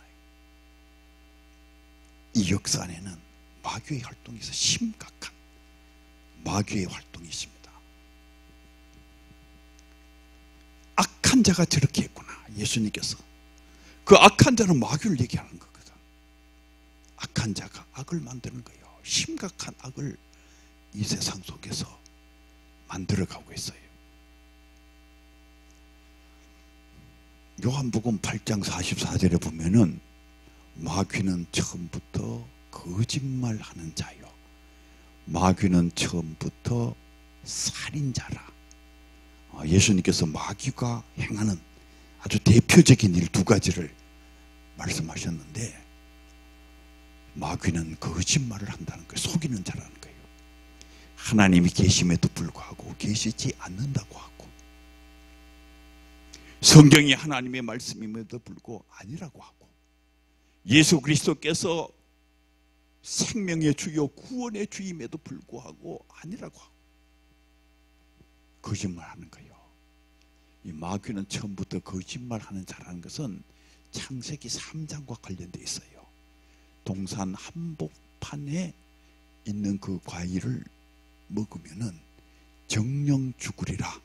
이 역사 안에는 마귀의 활동이 있어 심각한 마귀의 활동이 있습니다. 악한 자가 저렇게 했구나. 예수님께서 그 악한 자는 마귀를 얘기하는 거거든. 악한 자가 악을 만드는 거예요. 심각한 악을 이 세상 속에서 만들어가고 있어요. 요한복음 8장 44절에 보면은 마귀는 처음부터 거짓말하는 자요, 마귀는 처음부터 살인자라. 예수님께서 마귀가 행하는 아주 대표적인 일 두 가지를 말씀하셨는데, 마귀는 거짓말을 한다는 거예요. 속이는 자라는 거예요. 하나님이 계심에도 불구하고 계시지 않는다고 하고, 성경이 하나님의 말씀임에도 불구하고 아니라고 하고, 예수 그리스도께서 생명의 주요 구원의 주임에도 불구하고 아니라고 하고 거짓말하는 거예요. 이 마귀는 처음부터 거짓말하는 자라는 것은 창세기 3장과 관련되어 있어요. 동산 한복판에 있는 그 과일을 먹으면은 정령 죽으리라.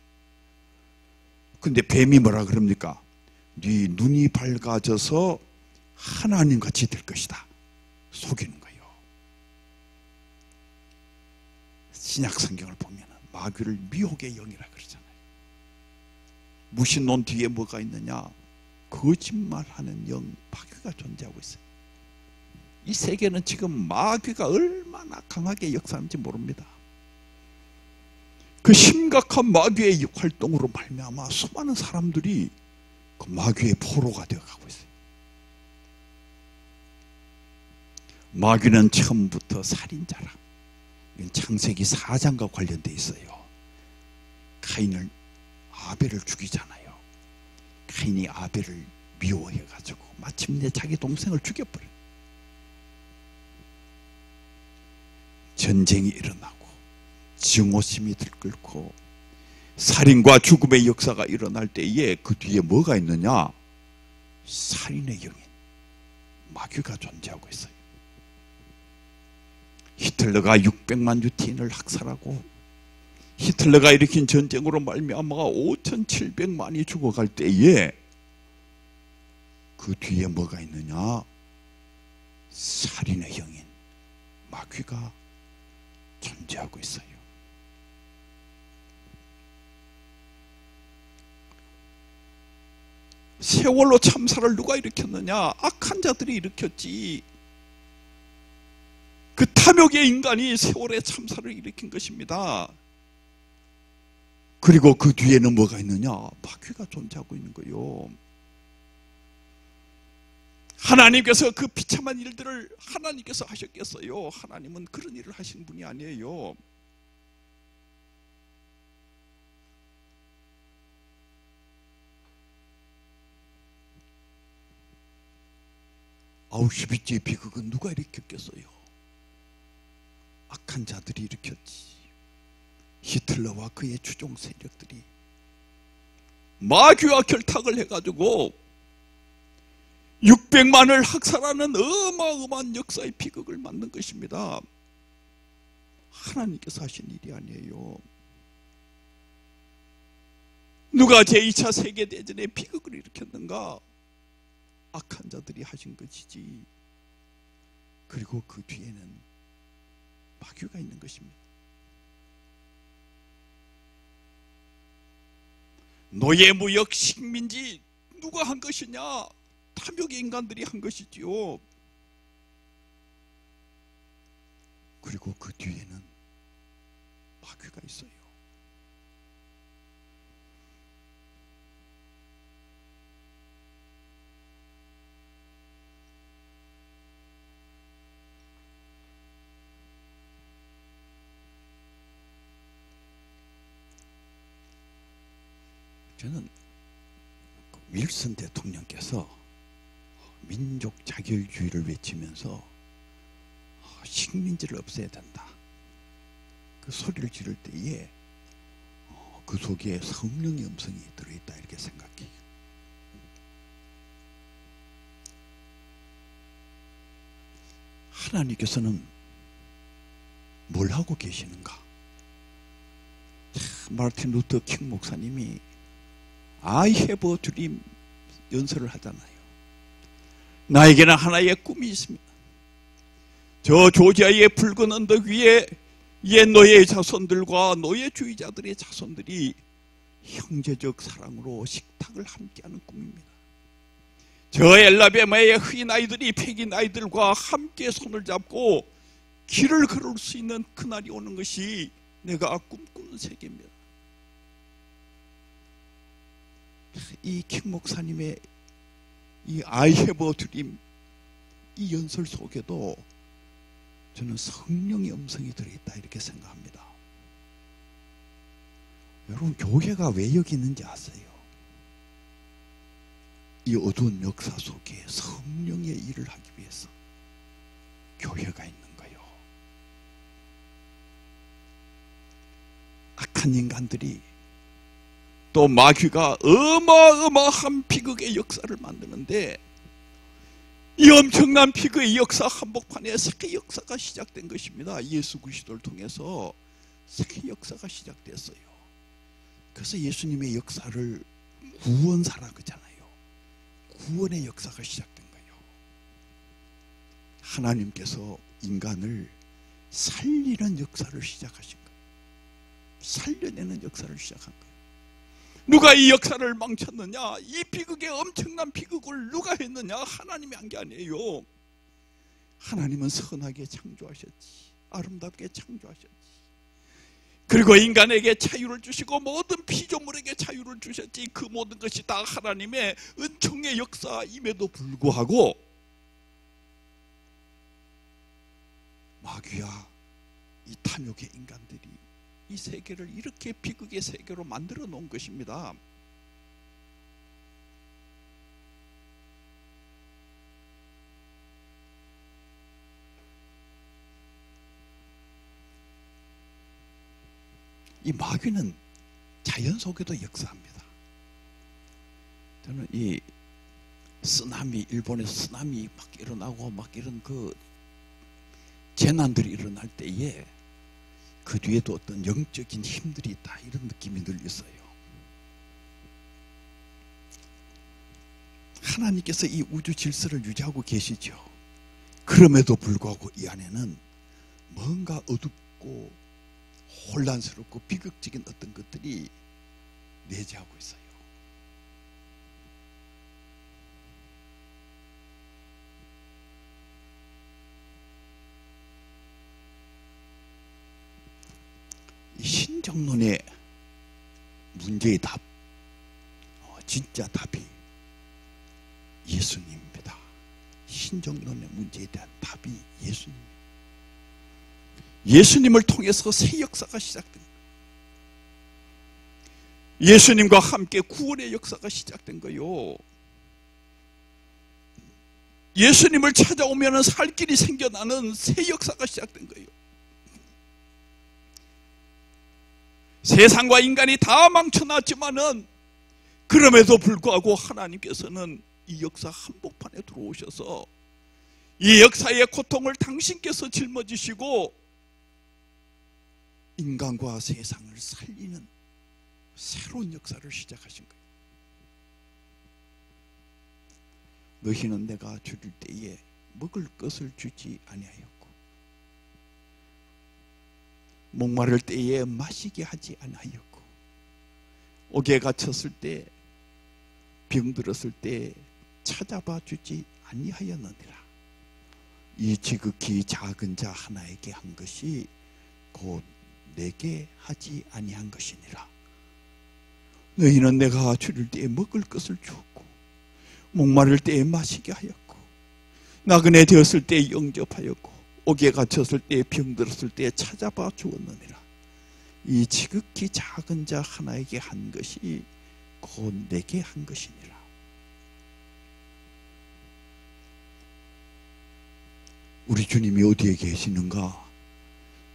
근데 뱀이 뭐라 그럽니까? 네 눈이 밝아져서 하나님같이 될 것이다. 속이는 거예요. 신약 성경을 보면 마귀를 미혹의 영이라 그러잖아요. 무신론 뒤에 뭐가 있느냐? 거짓말하는 영, 마귀가 존재하고 있어요. 이 세계는 지금 마귀가 얼마나 강하게 역사하는지 모릅니다. 그 심각한 마귀의 활동으로 말미암아 수많은 사람들이 그 마귀의 포로가 되어가고 있어요. 마귀는 처음부터 살인자라. 창세기 4장과 관련되어 있어요. 카인을 아벨을 죽이잖아요. 카인이 아벨을 미워해가지고 마침내 자기 동생을 죽여버려요. 전쟁이 일어나고 증오심이 들끓고 살인과 죽음의 역사가 일어날 때에 그 뒤에 뭐가 있느냐? 살인의 영인 마귀가 존재하고 있어요. 히틀러가 600만 유태인을 학살하고 히틀러가 일으킨 전쟁으로 말미암아 5,700만이 죽어갈 때에 그 뒤에 뭐가 있느냐? 살인의 영인 마귀가 존재하고 있어요. 세월호 참사를 누가 일으켰느냐? 악한 자들이 일으켰지. 그 탐욕의 인간이 세월의 참사를 일으킨 것입니다. 그리고 그 뒤에는 뭐가 있느냐? 마귀가 존재하고 있는 거예요. 하나님께서 그 비참한 일들을 하나님께서 하셨겠어요? 하나님은 그런 일을 하신 분이 아니에요. 아우슈비츠의 비극은 누가 일으켰겠어요? 악한 자들이 일으켰지. 히틀러와 그의 추종 세력들이 마귀와 결탁을 해가지고 600만을 학살하는 어마어마한 역사의 비극을 만든 것입니다. 하나님께서 하신 일이 아니에요. 누가 제2차 세계대전의 비극을 일으켰는가? 악한 자들이 하신 것이지. 그리고 그 뒤에는 마귀가 있는 것입니다. 노예무역 식민지 누가 한 것이냐? 탐욕의 인간들이 한 것이지요. 그리고 그 뒤에는 마귀가 있어요. 저는 윌슨 대통령께서 민족 자결주의를 외치면서 식민지를 없애야 된다, 그 소리를 지를 때에 그 속에 성령의 음성이 들어있다 이렇게 생각해요. 하나님께서는 뭘 하고 계시는가? 마르틴 루터 킹 목사님이 I have a dream 연설을 하잖아요. 나에게는 하나의 꿈이 있습니다. 저 조지아의 붉은 언덕 위에 옛 노예의 자손들과 노예주의자들의 자손들이 형제적 사랑으로 식탁을 함께하는 꿈입니다. 저 엘라베마의 흑인 아이들이 백인 아이들과 함께 손을 잡고 길을 걸을 수 있는 그날이 오는 것이 내가 꿈꾸는 세계입니다. 이 킹 목사님의 이 I have a dream 이 연설 속에도 저는 성령의 음성이 들어있다 이렇게 생각합니다. 여러분, 교회가 왜 여기 있는지 아세요? 이 어두운 역사 속에 성령의 일을 하기 위해서 교회가 있는 거예요. 악한 인간들이 또 마귀가 어마어마한 비극의 역사를 만드는데, 이 엄청난 비극의 역사 한복판에 새 역사가 시작된 것입니다. 예수 그리스도를 통해서 새 역사가 시작됐어요. 그래서 예수님의 역사를 구원사라고 하잖아요. 구원의 역사가 시작된 거예요. 하나님께서 인간을 살리는 역사를 시작하신 거예요. 살려내는 역사를 시작한 거예요. 누가 이 역사를 망쳤느냐? 이 비극의 엄청난 비극을 누가 했느냐? 하나님이 한 게 아니에요. 하나님은 선하게 창조하셨지, 아름답게 창조하셨지. 그리고 인간에게 자유를 주시고 모든 피조물에게 자유를 주셨지. 그 모든 것이 다 하나님의 은총의 역사임에도 불구하고 마귀와 이 탐욕의 인간들이 이 세계를 이렇게 비극의 세계로 만들어 놓은 것입니다. 이 마귀는 자연 속에도 역사합니다. 저는 이 쓰나미, 일본에서 쓰나미 막 일어나고 막 이런 그 재난들이 일어날 때에 그 뒤에도 어떤 영적인 힘들이 있다, 이런 느낌이 늘 있어요. 하나님께서 이 우주 질서를 유지하고 계시죠. 그럼에도 불구하고 이 안에는 뭔가 어둡고 혼란스럽고 비극적인 어떤 것들이 내재하고 있어요. 이 신정론의 문제의 답, 진짜 답이 예수님입니다. 신정론의 문제에 대한 답이 예수님. 예수님을 통해서 새 역사가 시작된 거예요. 예수님과 함께 구원의 역사가 시작된 거예요. 예수님을 찾아오면 살 길이 생겨나는 새 역사가 시작된 거예요. 세상과 인간이 다 망쳐놨지만은 그럼에도 불구하고 하나님께서는 이 역사 한복판에 들어오셔서 이 역사의 고통을 당신께서 짊어지시고 인간과 세상을 살리는 새로운 역사를 시작하신 거예요. 너희는 내가 줄일 때에 먹을 것을 주지 아니하였고 목마를 때에 마시게 하지 아니하였고 옥에 갇혔을 때 병들었을 때 찾아봐 주지 아니하였느니라. 이 지극히 작은 자 하나에게 한 것이 곧 내게 하지 아니한 것이니라. 너희는 내가 줄일 때에 먹을 것을 주었고 목마를 때에 마시게 하였고 나그네 되었을 때에 영접하였고 옥에 갇혔을 때에 병들었을 때에 찾아봐 주었느니라. 이 지극히 작은 자 하나에게 한 것이 곧 내게 한 것이니라. 우리 주님이 어디에 계시는가?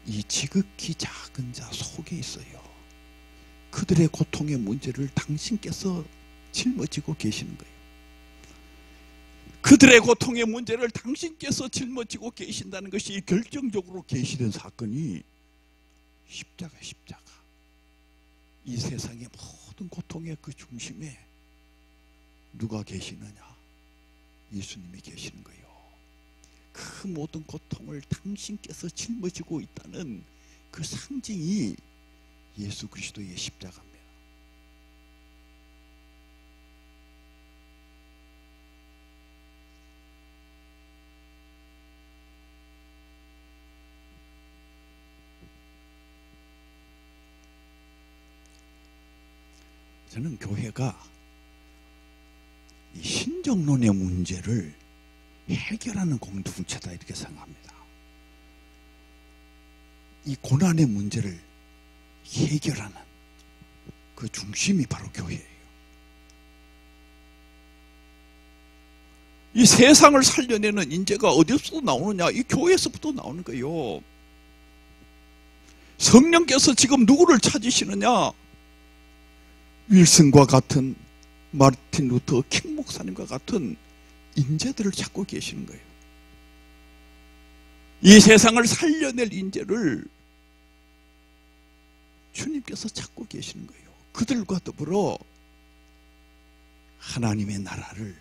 이 지극히 작은 자 속에 있어요. 그들의 고통의 문제를 당신께서 짊어지고 계시는 거예요. 그들의 고통의 문제를 당신께서 짊어지고 계신다는 것이 결정적으로 계시된 사건이 십자가. 이 세상의 모든 고통의 그 중심에 누가 계시느냐? 예수님이 계시는 거예요. 그 모든 고통을 당신께서 짊어지고 있다는 그 상징이 예수 그리스도의 십자가입니다. 저는 교회가 이 신정론의 문제를 해결하는 공동체다 이렇게 생각합니다. 이 고난의 문제를 해결하는 그 중심이 바로 교회예요. 이 세상을 살려내는 인재가 어디서부터 나오느냐? 이 교회에서부터 나오는 거예요. 성령께서 지금 누구를 찾으시느냐? 윌슨과 같은, 마르틴 루터 킹 목사님과 같은 인재들을 찾고 계시는 거예요. 이 세상을 살려낼 인재를 주님께서 찾고 계시는 거예요. 그들과 더불어 하나님의 나라를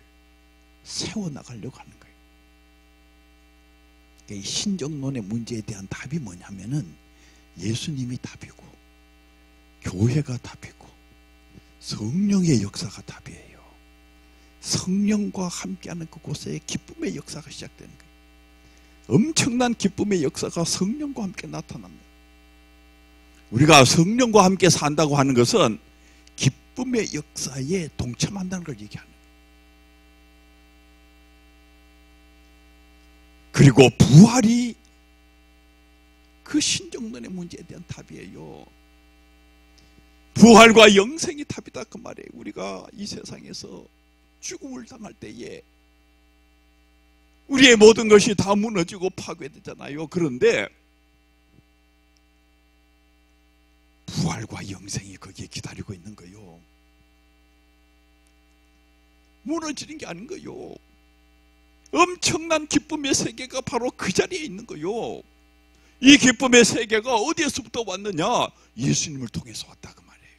세워나가려고 하는 거예요. 이 신정론의 문제에 대한 답이 뭐냐면은 예수님이 답이고 교회가 답이고 성령의 역사가 답이에요. 성령과 함께하는 그곳에 기쁨의 역사가 시작되는 거예요. 엄청난 기쁨의 역사가 성령과 함께 나타납니다. 우리가 성령과 함께 산다고 하는 것은 기쁨의 역사에 동참한다는 걸 얘기하는 거예요. 그리고 부활이 그 신정론의 문제에 대한 답이에요. 부활과 영생이 답이다 그 말이에요. 우리가 이 세상에서 죽음을 당할 때에 우리의 모든 것이 다 무너지고 파괴되잖아요. 그런데 부활과 영생이 거기에 기다리고 있는 거예요. 무너지는 게 아닌 거예요. 엄청난 기쁨의 세계가 바로 그 자리에 있는 거예요. 이 기쁨의 세계가 어디에서부터 왔느냐? 예수님을 통해서 왔다 그 말이에요.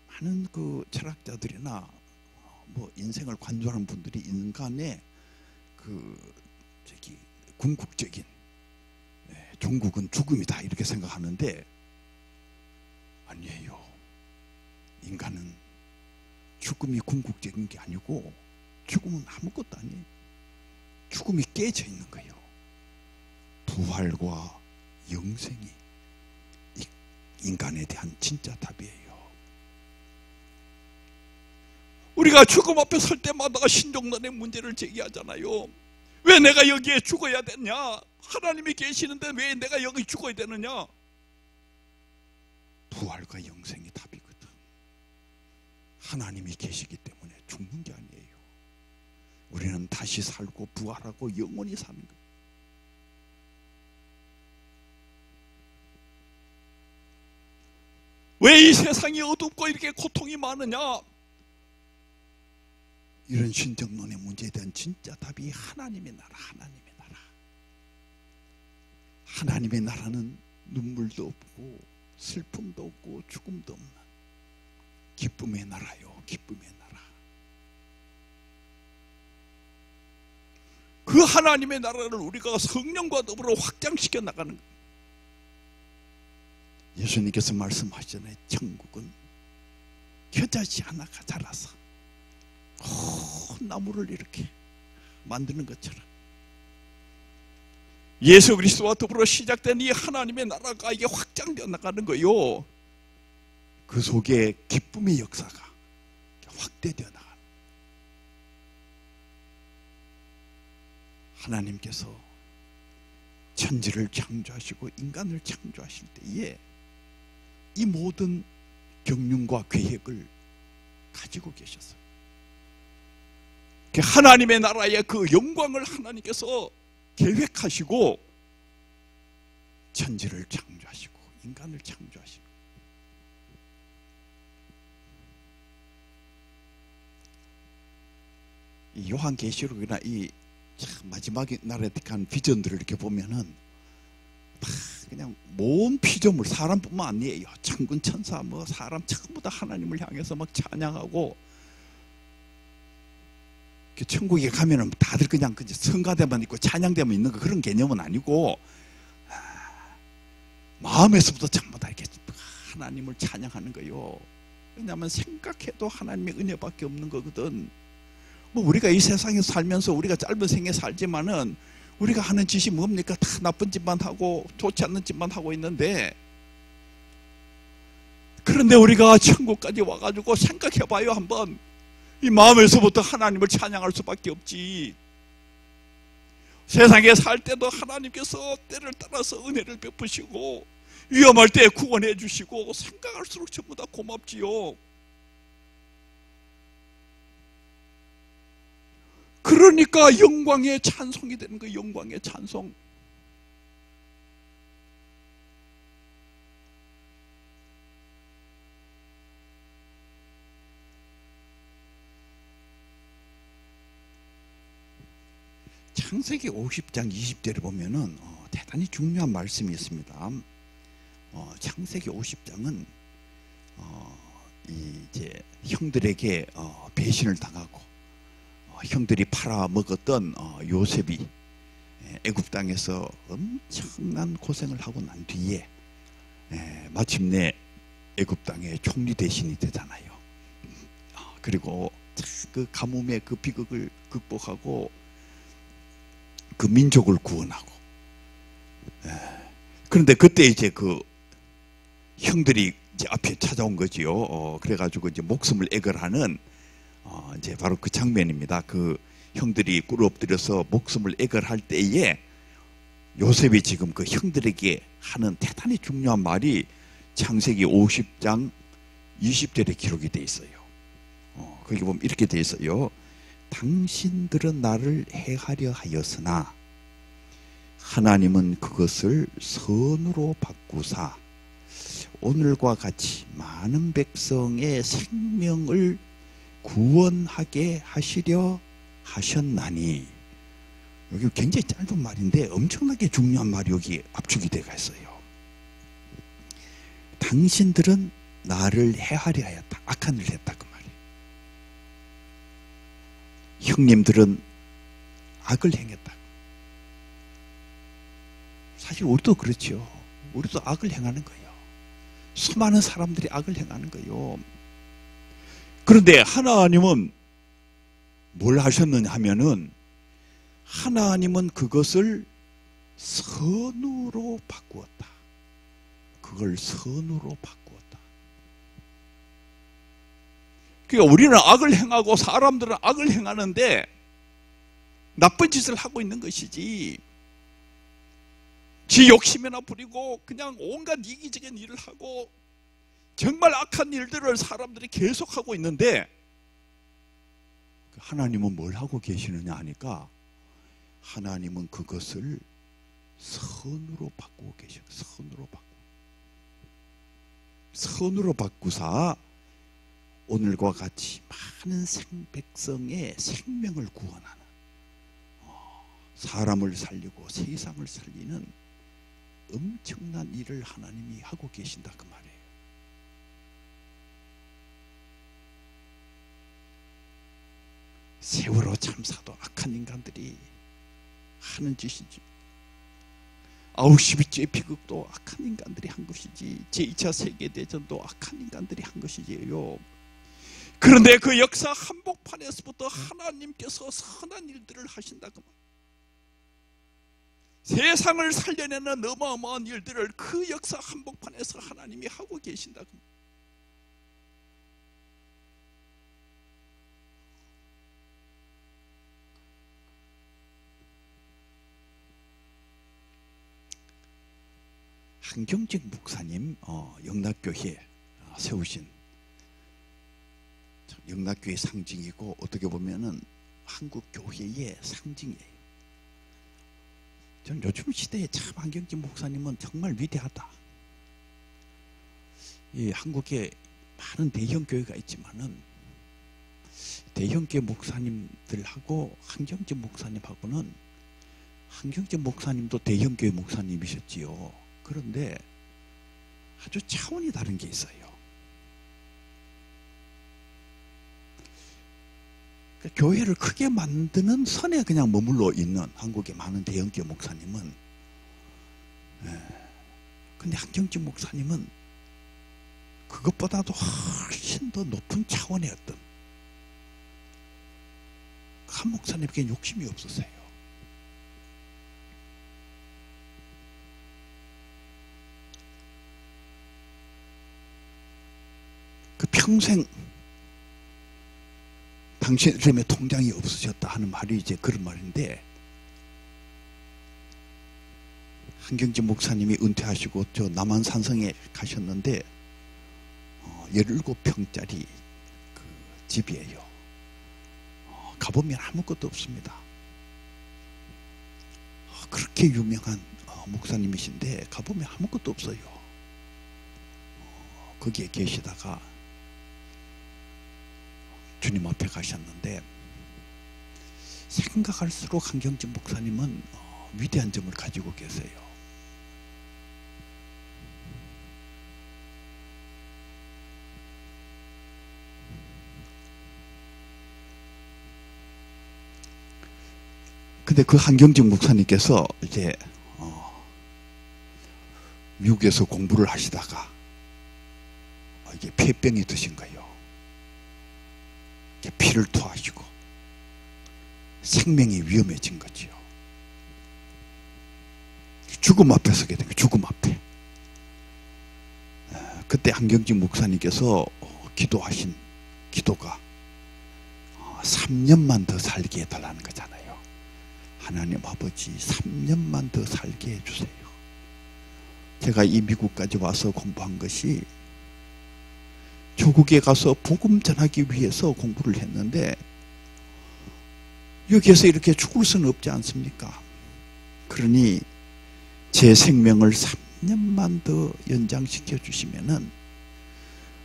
많은 그 철학자들이나 뭐 인생을 관조하는 분들이 인간의 궁극적인 종국은 죽음이다 이렇게 생각하는데 아니에요. 인간은 죽음이 궁극적인 게 아니고 죽음은 아무것도 아니에요. 죽음이 깨져 있는 거예요. 부활과 영생이 인간에 대한 진짜 답이에요. 우리가 죽음 앞에 설 때마다 신정론의 문제를 제기하잖아요. 왜 내가 여기에 죽어야 되냐? 하나님이 계시는데 왜 내가 여기 죽어야 되느냐? 부활과 영생이 답이거든. 하나님이 계시기 때문에 죽는 게 아니에요. 우리는 다시 살고 부활하고 영원히 사는 거예요. 왜 이 세상이 어둡고 이렇게 고통이 많으냐? 이런 신정론의 문제에 대한 진짜 답이 하나님의 나라, 하나님의 나라. 하나님의 나라는 눈물도 없고 슬픔도 없고 죽음도 없는 기쁨의 나라요, 기쁨의 나라. 그 하나님의 나라를 우리가 성령과 더불어 확장시켜 나가는 거예요. 예수님께서 말씀하시잖아요. 천국은 겨자씨 하나가 자라서 나무를 이렇게 만드는 것처럼 예수 그리스도와 더불어 시작된 이 하나님의 나라가 이게 확장되어 나가는 거예요. 그 속에 기쁨의 역사가 확대되어 나가는 거예요. 하나님께서 천지를 창조하시고 인간을 창조하실 때에 이 모든 경륜과 계획을 가지고 계셨어요. 하나님의 나라의 그 영광을 하나님께서 계획하시고 천지를 창조하시고 인간을 창조하시고 이 요한계시록이나 이 마지막 날에 대한 비전들을 이렇게 보면은 그냥 모든 피조물 사람뿐만 아니에요. 천군 천사 뭐 사람 전부 다 하나님을 향해서 막 찬양하고 천국에 가면은 다들 그냥 성가대만 있고 찬양대만 있는 거 그런 개념은 아니고 마음에서부터 전부 다 이렇게 하나님을 찬양하는 거예요. 왜냐하면 생각해도 하나님의 은혜밖에 없는 거거든. 뭐 우리가 이 세상에 살면서 우리가 짧은 생에 살지만은 우리가 하는 짓이 뭡니까? 다 나쁜 짓만 하고 좋지 않는 짓만 하고 있는데, 그런데 우리가 천국까지 와가지고 생각해봐요. 한번 이 마음에서부터 하나님을 찬양할 수밖에 없지. 세상에 살 때도 하나님께서 때를 따라서 은혜를 베푸시고 위험할 때 구원해 주시고 생각할수록 전부 다 고맙지요. 그러니까 영광의 찬송이 되는 거예요. 영광의 찬송. 창세기 50장 20절에 보면은 대단히 중요한 말씀이 있습니다. 창세기 50장은 이제 형들에게 배신을 당하고 형들이 팔아먹었던 요셉이 애굽 땅에서 엄청난 고생을 하고 난 뒤에 마침내 애굽 땅의 총리 대신이 되잖아요. 그리고 그 가뭄의 그 비극을 극복하고 그 민족을 구원하고. 그런데 그때 이제 그 형들이 이제 앞에 찾아온 거지요. 그래가지고 이제 목숨을 애걸하는 이제 바로 그 장면입니다. 그 형들이 꿇어 엎드려서 목숨을 애걸할 때에 요셉이 지금 그 형들에게 하는 대단히 중요한 말이 창세기 50장 20절에 기록이 되어 있어요. 거기 보면 이렇게 되어 있어요. 당신들은 나를 해하려 하였으나 하나님은 그것을 선으로 바꾸사 오늘과 같이 많은 백성의 생명을 구원하게 하시려 하셨나니. 여기 굉장히 짧은 말인데 엄청나게 중요한 말이 여기 압축이 되어 있어요. 당신들은 나를 해하려 하였다. 악한 일을 했다 그 말이에요. 형님들은 악을 행했다. 사실 우리도 그렇죠. 우리도 악을 행하는 거예요. 수많은 사람들이 악을 행하는 거예요. 그런데 하나님은 뭘 하셨느냐 하면은 하나님은 그것을 선으로 바꾸었다. 그걸 선으로 바꾸었다. 그러니까 우리는 악을 행하고 사람들은 악을 행하는데 나쁜 짓을 하고 있는 것이지, 지 욕심이나 부리고 그냥 온갖 이기적인 일을 하고 정말 악한 일들을 사람들이 계속하고 있는데 하나님은 뭘 하고 계시느냐 하니까 하나님은 그것을 선으로 바꾸고 계셔요. 선으로 바꾸사 오늘과 같이 많은 백성의 생명을 구원하는, 사람을 살리고 세상을 살리는 엄청난 일을 하나님이 하고 계신다 그 말이에요. 세월호 참사도 악한 인간들이 하는 짓이지, 아우슈비츠의 비극도 악한 인간들이 한 것이지, 제2차 세계대전도 악한 인간들이 한 것이지요. 그런데 그 역사 한복판에서부터 하나님께서 선한 일들을 하신다 그 말. 세상을 살려내는 어마어마한 일들을 그 역사 한복판에서 하나님이 하고 계신다 그 말. 한경직 목사님 영락교회 세우신 영락교회 상징이고 어떻게 보면은 한국 교회의 상징이에요. 저는 요즘 시대에 참 한경직 목사님은 정말 위대하다. 이 한국에 많은 대형 교회가 있지만은 대형 교회 목사님들하고 한경직 목사님하고는, 한경직 목사님도 대형 교회 목사님이셨지요. 그런데 아주 차원이 다른 게 있어요. 그러니까 교회를 크게 만드는 선에 그냥 머물러 있는 한국의 많은 대형교회 목사님은, 근데 한경직 목사님은 그것보다도 훨씬 더 높은 차원의 어떤, 한 목사님에게 욕심이 없으세요. 그 평생 당신 이름에 통장이 없으셨다 하는 말이 이제 그런 말인데, 한경직 목사님이 은퇴하시고 저 남한 산성에 가셨는데 17평짜리 그 집이에요. 가보면 아무것도 없습니다. 그렇게 유명한 목사님이신데 가보면 아무것도 없어요. 거기에 계시다가 주님 앞에 가셨는데, 생각할수록 한경직 목사님은 위대한 점을 가지고 계세요. 근데 그 한경직 목사님께서 이제 미국에서 공부를 하시다가 이게 폐병이 드신 거예요. 피를 토하시고 생명이 위험해진 거지요. 죽음 앞에 서게 된 거예요. 죽음 앞에. 그때 한경직 목사님께서 기도하신 기도가 3년만 더 살게 해달라는 거잖아요. 하나님 아버지 3년만 더 살게 해주세요. 제가 이 미국까지 와서 공부한 것이 조국에 가서 복음 전하기 위해서 공부를 했는데 여기에서 이렇게 죽을 수는 없지 않습니까? 그러니 제 생명을 3년만 더 연장시켜 주시면은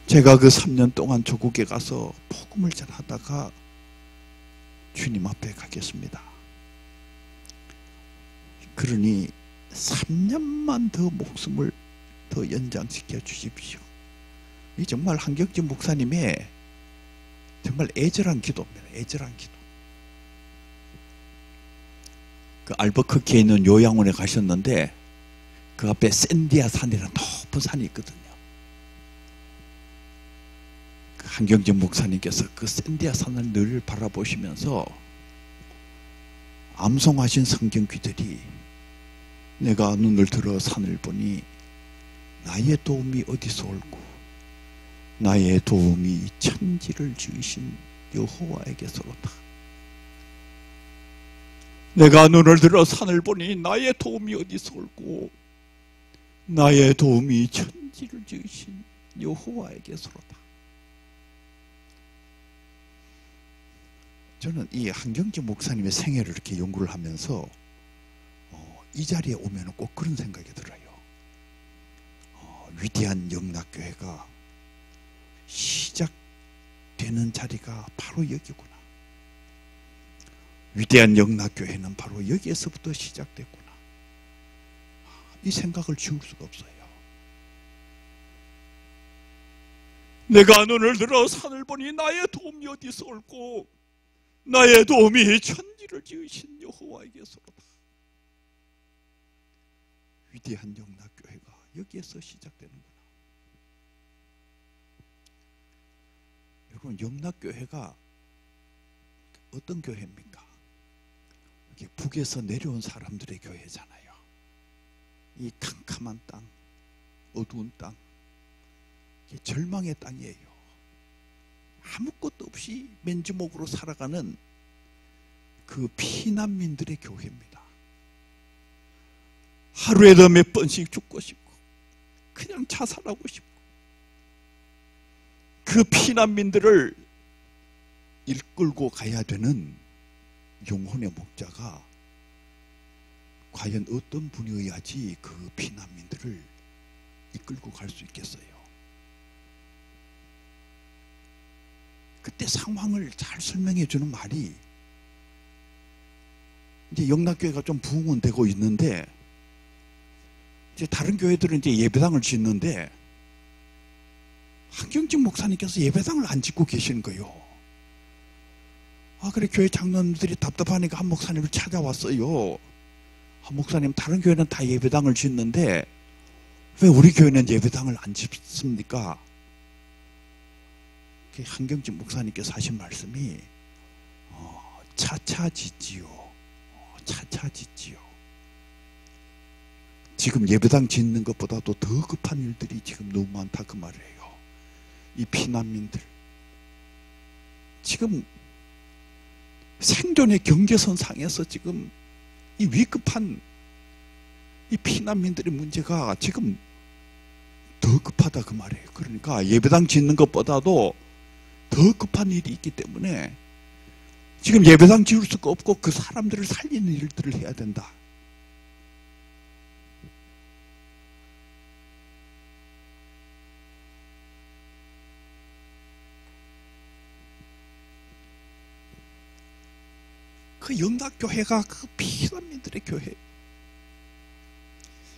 제가 그 3년 동안 조국에 가서 복음을 전하다가 주님 앞에 가겠습니다. 그러니 3년만 더 목숨을 더 연장시켜 주십시오. 이 정말 한경직 목사님의 정말 애절한 기도입니다. 애절한 기도. 그 알버커키에 있는 요양원에 가셨는데 그 앞에 샌디아 산이라는 높은 산이 있거든요. 그 한경직 목사님께서 그 샌디아 산을 늘 바라보시면서 암송하신 성경 귀들이 내가 눈을 들어 산을 보니 나의 도움이 어디서 올고 나의 도움이 천지를 지으신 여호와에게서로다. 내가 눈을 들어 산을 보니 나의 도움이 어디서 올고 나의 도움이 천지를 지으신 여호와에게서로다. 저는 이 한경직 목사님의 생애를 이렇게 연구를 하면서 이 자리에 오면 꼭 그런 생각이 들어요. 위대한 영락교회가 시작되는 자리가 바로 여기구나. 위대한 영락교회는 바로 여기에서부터 시작됐구나. 이 생각을 지울 수가 없어요. 내가 눈을 들어 산을 보니 나의 도움이 어디서 올고 나의 도움이 천지를 지으신 여호와에게서로다. 위대한 영락교회가 여기에서 시작되는구나. 여러분, 영락교회가 어떤 교회입니까? 이게 북에서 내려온 사람들의 교회잖아요. 이 캄캄한 땅, 어두운 땅, 이게 절망의 땅이에요. 아무것도 없이 맨주먹으로 살아가는 그 피난민들의 교회입니다. 하루에도 몇 번씩 죽고 싶고 그냥 자살하고 싶고 그 피난민들을 이끌고 가야 되는 영혼의 목자가 과연 어떤 분이어야지 그 피난민들을 이끌고 갈 수 있겠어요? 그때 상황을 잘 설명해 주는 말이, 이제 영락교회가 좀 부흥은 되고 있는데 이제 다른 교회들은 이제 예배당을 짓는데 한경직 목사님께서 예배당을 안 짓고 계시는 거예요. 그래 교회 장로님들이 답답하니까 한 목사님을 찾아왔어요. 한 목사님, 다른 교회는 다 예배당을 짓는데 왜 우리 교회는 예배당을 안 짓습니까? 한경직 목사님께서 하신 말씀이 차차 짓지요. 차차 짓지요. 지금 예배당 짓는 것보다도 더 급한 일들이 지금 너무 많다 그 말이에요. 이 피난민들 지금 생존의 경계선 상에서 지금 이 위급한 이 피난민들의 문제가 지금 더 급하다 그 말이에요. 그러니까 예배당 짓는 것보다도 더 급한 일이 있기 때문에 지금 예배당 지을 수가 없고 그 사람들을 살리는 일들을 해야 된다. 그 영락교회가 그 피난민들의 교회,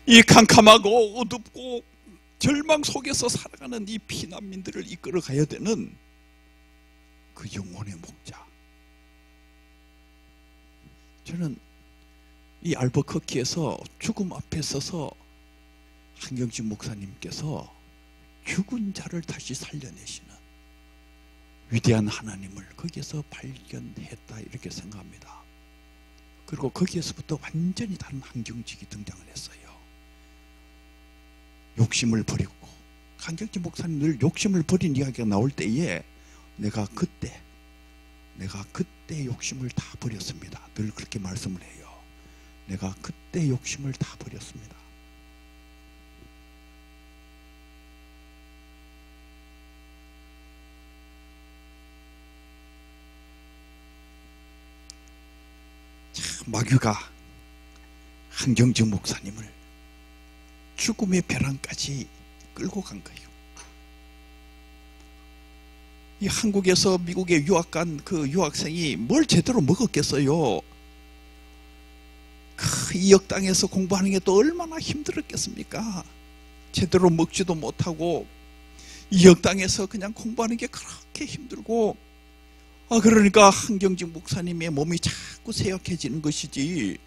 이 캄캄하고 어둡고 절망 속에서 살아가는 이 피난민들을 이끌어 가야 되는 그 영혼의 목자. 저는 이 알버커키에서 죽음 앞에 서서 한경직 목사님께서 죽은 자를 다시 살려내시는 위대한 하나님을 거기에서 발견했다 이렇게 생각합니다. 그리고 거기에서부터 완전히 다른 한경직이 등장을 했어요. 욕심을 버리고, 한경직 목사님 늘 욕심을 버린 이야기가 나올 때에 내가 그때 욕심을 다 버렸습니다. 늘 그렇게 말씀을 해요. 내가 그때 욕심을 다 버렸습니다. 참, 마귀가 한경직 목사님을 죽음의 벼랑까지 끌고 간 거예요. 이 한국에서 미국에 유학 간 그 유학생이 뭘 제대로 먹었겠어요. 이 역당에서 공부하는 게 또 얼마나 힘들었겠습니까? 제대로 먹지도 못하고 이 역당에서 그냥 공부하는 게 그렇게 힘들고, 그러니까 한경직 목사님의 몸이 자꾸 쇠약해지는 것이지,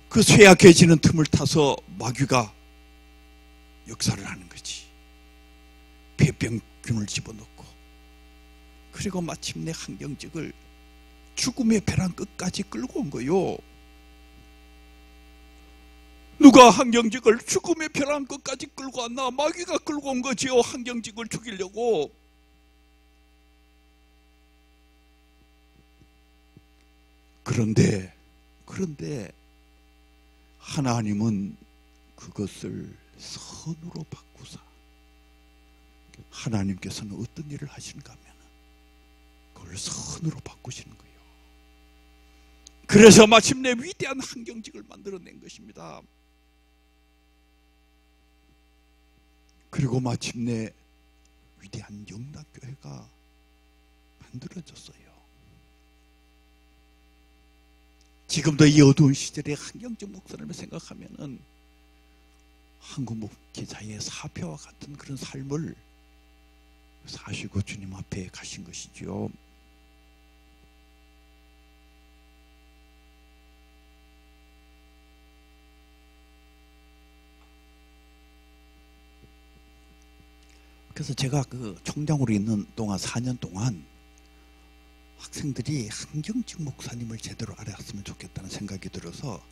그 쇠약해지는 틈을 타서 마귀가 역사를 하는 거지. 폐병균을 집어넣고, 그리고 마침내 한경직을 죽음의 벼랑 끝까지 끌고 온 거요. 누가 한경직을 죽음의 벼랑 끝까지 끌고 왔나? 마귀가 끌고 온 거지요. 한경직을 죽이려고. 그런데 하나님은 그것을 선으로 바꾸사, 하나님께서는 어떤 일을 하시는가 하면 그걸 선으로 바꾸시는 거예요. 그래서 마침내 위대한 한경직을 만들어낸 것입니다. 그리고 마침내 위대한 영락교회가 만들어졌어요. 지금도 이 어두운 시절에 한경직 목사님을 생각하면은 한국 목회자의 사표와 같은 그런 삶을 사시고 주님 앞에 가신 것이죠. 그래서 제가 그 총장으로 있는 동안 4년 동안 학생들이 한경직 목사님을 제대로 알았으면 좋겠다는 생각이 들어서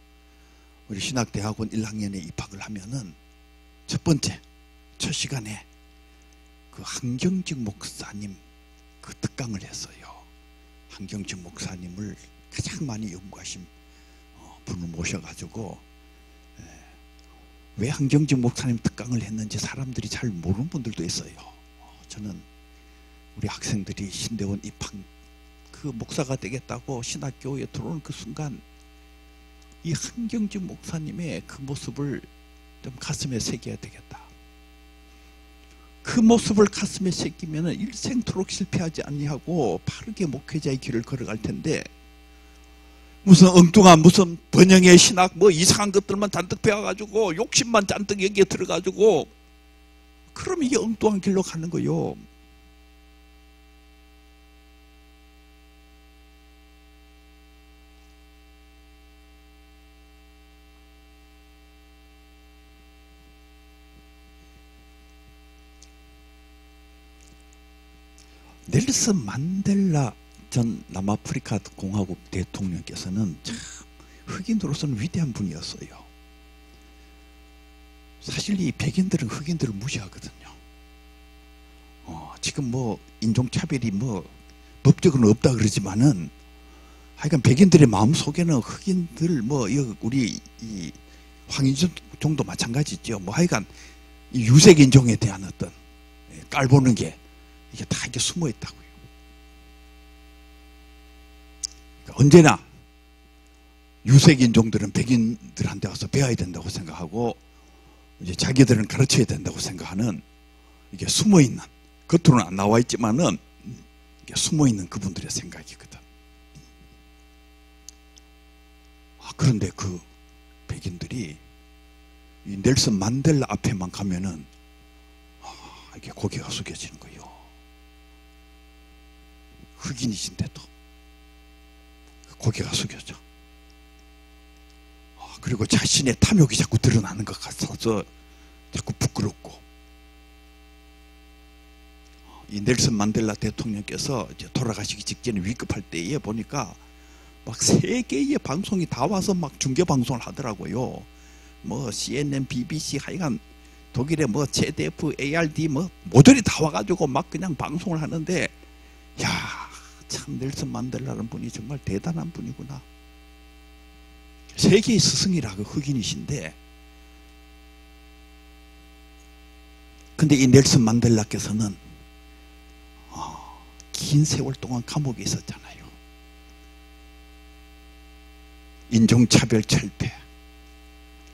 우리 신학대학원 1학년에 입학을 하면은 첫 시간에 그 한경직 목사님 그 특강을 했어요. 한경직 목사님을 가장 많이 연구하신 분을 모셔가지고, 왜 한경직 목사님 특강을 했는지 사람들이 잘 모르는 분들도 있어요. 저는 우리 학생들이 신대원 입학 그 목사가 되겠다고 신학교에 들어오는 그 순간 이 한경직 목사님의 그 모습을 좀 가슴에 새겨야 되겠다. 그 모습을 가슴에 새기면 일생토록 실패하지 아니하고 바르게 목회자의 길을 걸어갈 텐데, 무슨 엉뚱한 무슨 번영의 신학 뭐 이상한 것들만 잔뜩 배워가지고 욕심만 잔뜩 여기에 들어가지고 그럼 이게 엉뚱한 길로 가는 거요. 넬슨 만델라 전 남아프리카 공화국 대통령께서는 참 흑인으로서는 위대한 분이었어요. 사실 이 백인들은 흑인들을 무시하거든요. 지금 뭐 인종차별이 뭐 법적으로는 없다 그러지만은 하여간 백인들의 마음속에는 흑인들 뭐 우리 이 황인종도 마찬가지죠. 뭐 하여간 이 유색인종에 대한 어떤 깔보는 게 이게 다 이게 숨어 있다고요. 그러니까 언제나 유색인종들은 백인들한테 와서 배워야 된다고 생각하고 이제 자기들은 가르쳐야 된다고 생각하는 이게 숨어 있는, 겉으로는 안 나와 있지만은 이게 숨어 있는 그분들의 생각이거든. 그런데 그 백인들이 이 넬슨 만델라 앞에만 가면은 이게 고개가 숙여지는 거예요. 흑인이신데도 고개가 숙여져. 그리고 자신의 탐욕이 자꾸 드러나는 것 같아서 자꾸 부끄럽고, 이 넬슨 만델라 대통령께서 이제 돌아가시기 직전에 위급할 때에 보니까 막 세계의 방송이 다 와서 막 중계 방송을 하더라고요. 뭐 CNN, BBC 하여간 독일의 뭐 ZDF, ARD 뭐 모조리 다 와가지고 막 그냥 방송을 하는데, 야, 참 넬슨 만델라라는 분이 정말 대단한 분이구나. 세계의 스승이라고 흑인이신데, 근데 이 넬슨 만델라께서는 긴 세월 동안 감옥에 있었잖아요. 인종차별 철폐.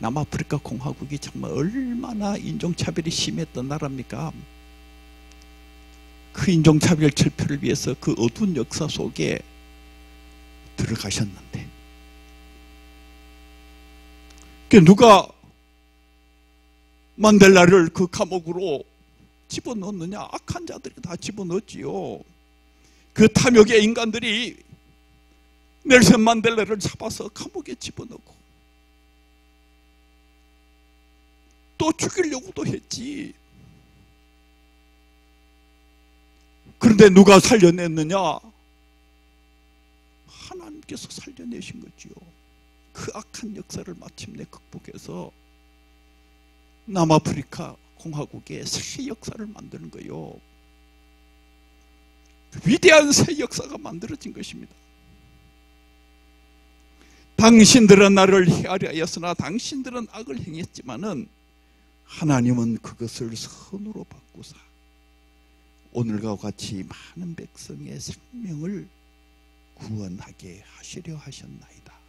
남아프리카 공화국이 정말 얼마나 인종차별이 심했던 나라입니까? 그 인종차별 철폐를 위해서 그 어두운 역사 속에 들어가셨는데, 누가 만델라를 그 감옥으로 집어넣느냐? 악한 자들이 다 집어넣었지요. 그 탐욕의 인간들이 넬슨 만델라를 잡아서 감옥에 집어넣고 또 죽이려고도 했지. 그런데 누가 살려냈느냐? 하나님께서 살려내신 거지요. 그 악한 역사를 마침내 극복해서 남아프리카 공화국의 새 역사를 만드는 거예요. 위대한 새 역사가 만들어진 것입니다. 당신들은 나를 헤아려 하였으나 당신들은 악을 행했지만은 하나님은 그것을 선으로 바꾸사 오늘과 같이 많은 백성의 생명을 구원하게 하시려 하셨나이다.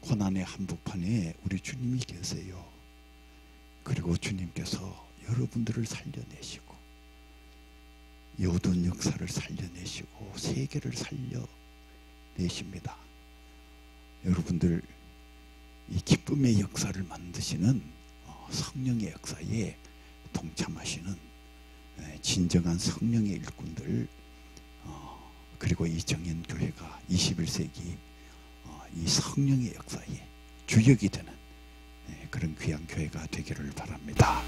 고난의 한복판에 우리 주님이 계세요. 그리고 주님께서 여러분들을 살려내시고 이 어두운 역사를 살려내시고 세계를 살려내십니다. 여러분들 이 기쁨의 역사를 만드시는 성령의 역사에 동참하시는 진정한 성령의 일꾼들, 그리고 이 정인교회가 21세기 이 성령의 역사에 주역이 되는 그런 귀한 교회가 되기를 바랍니다.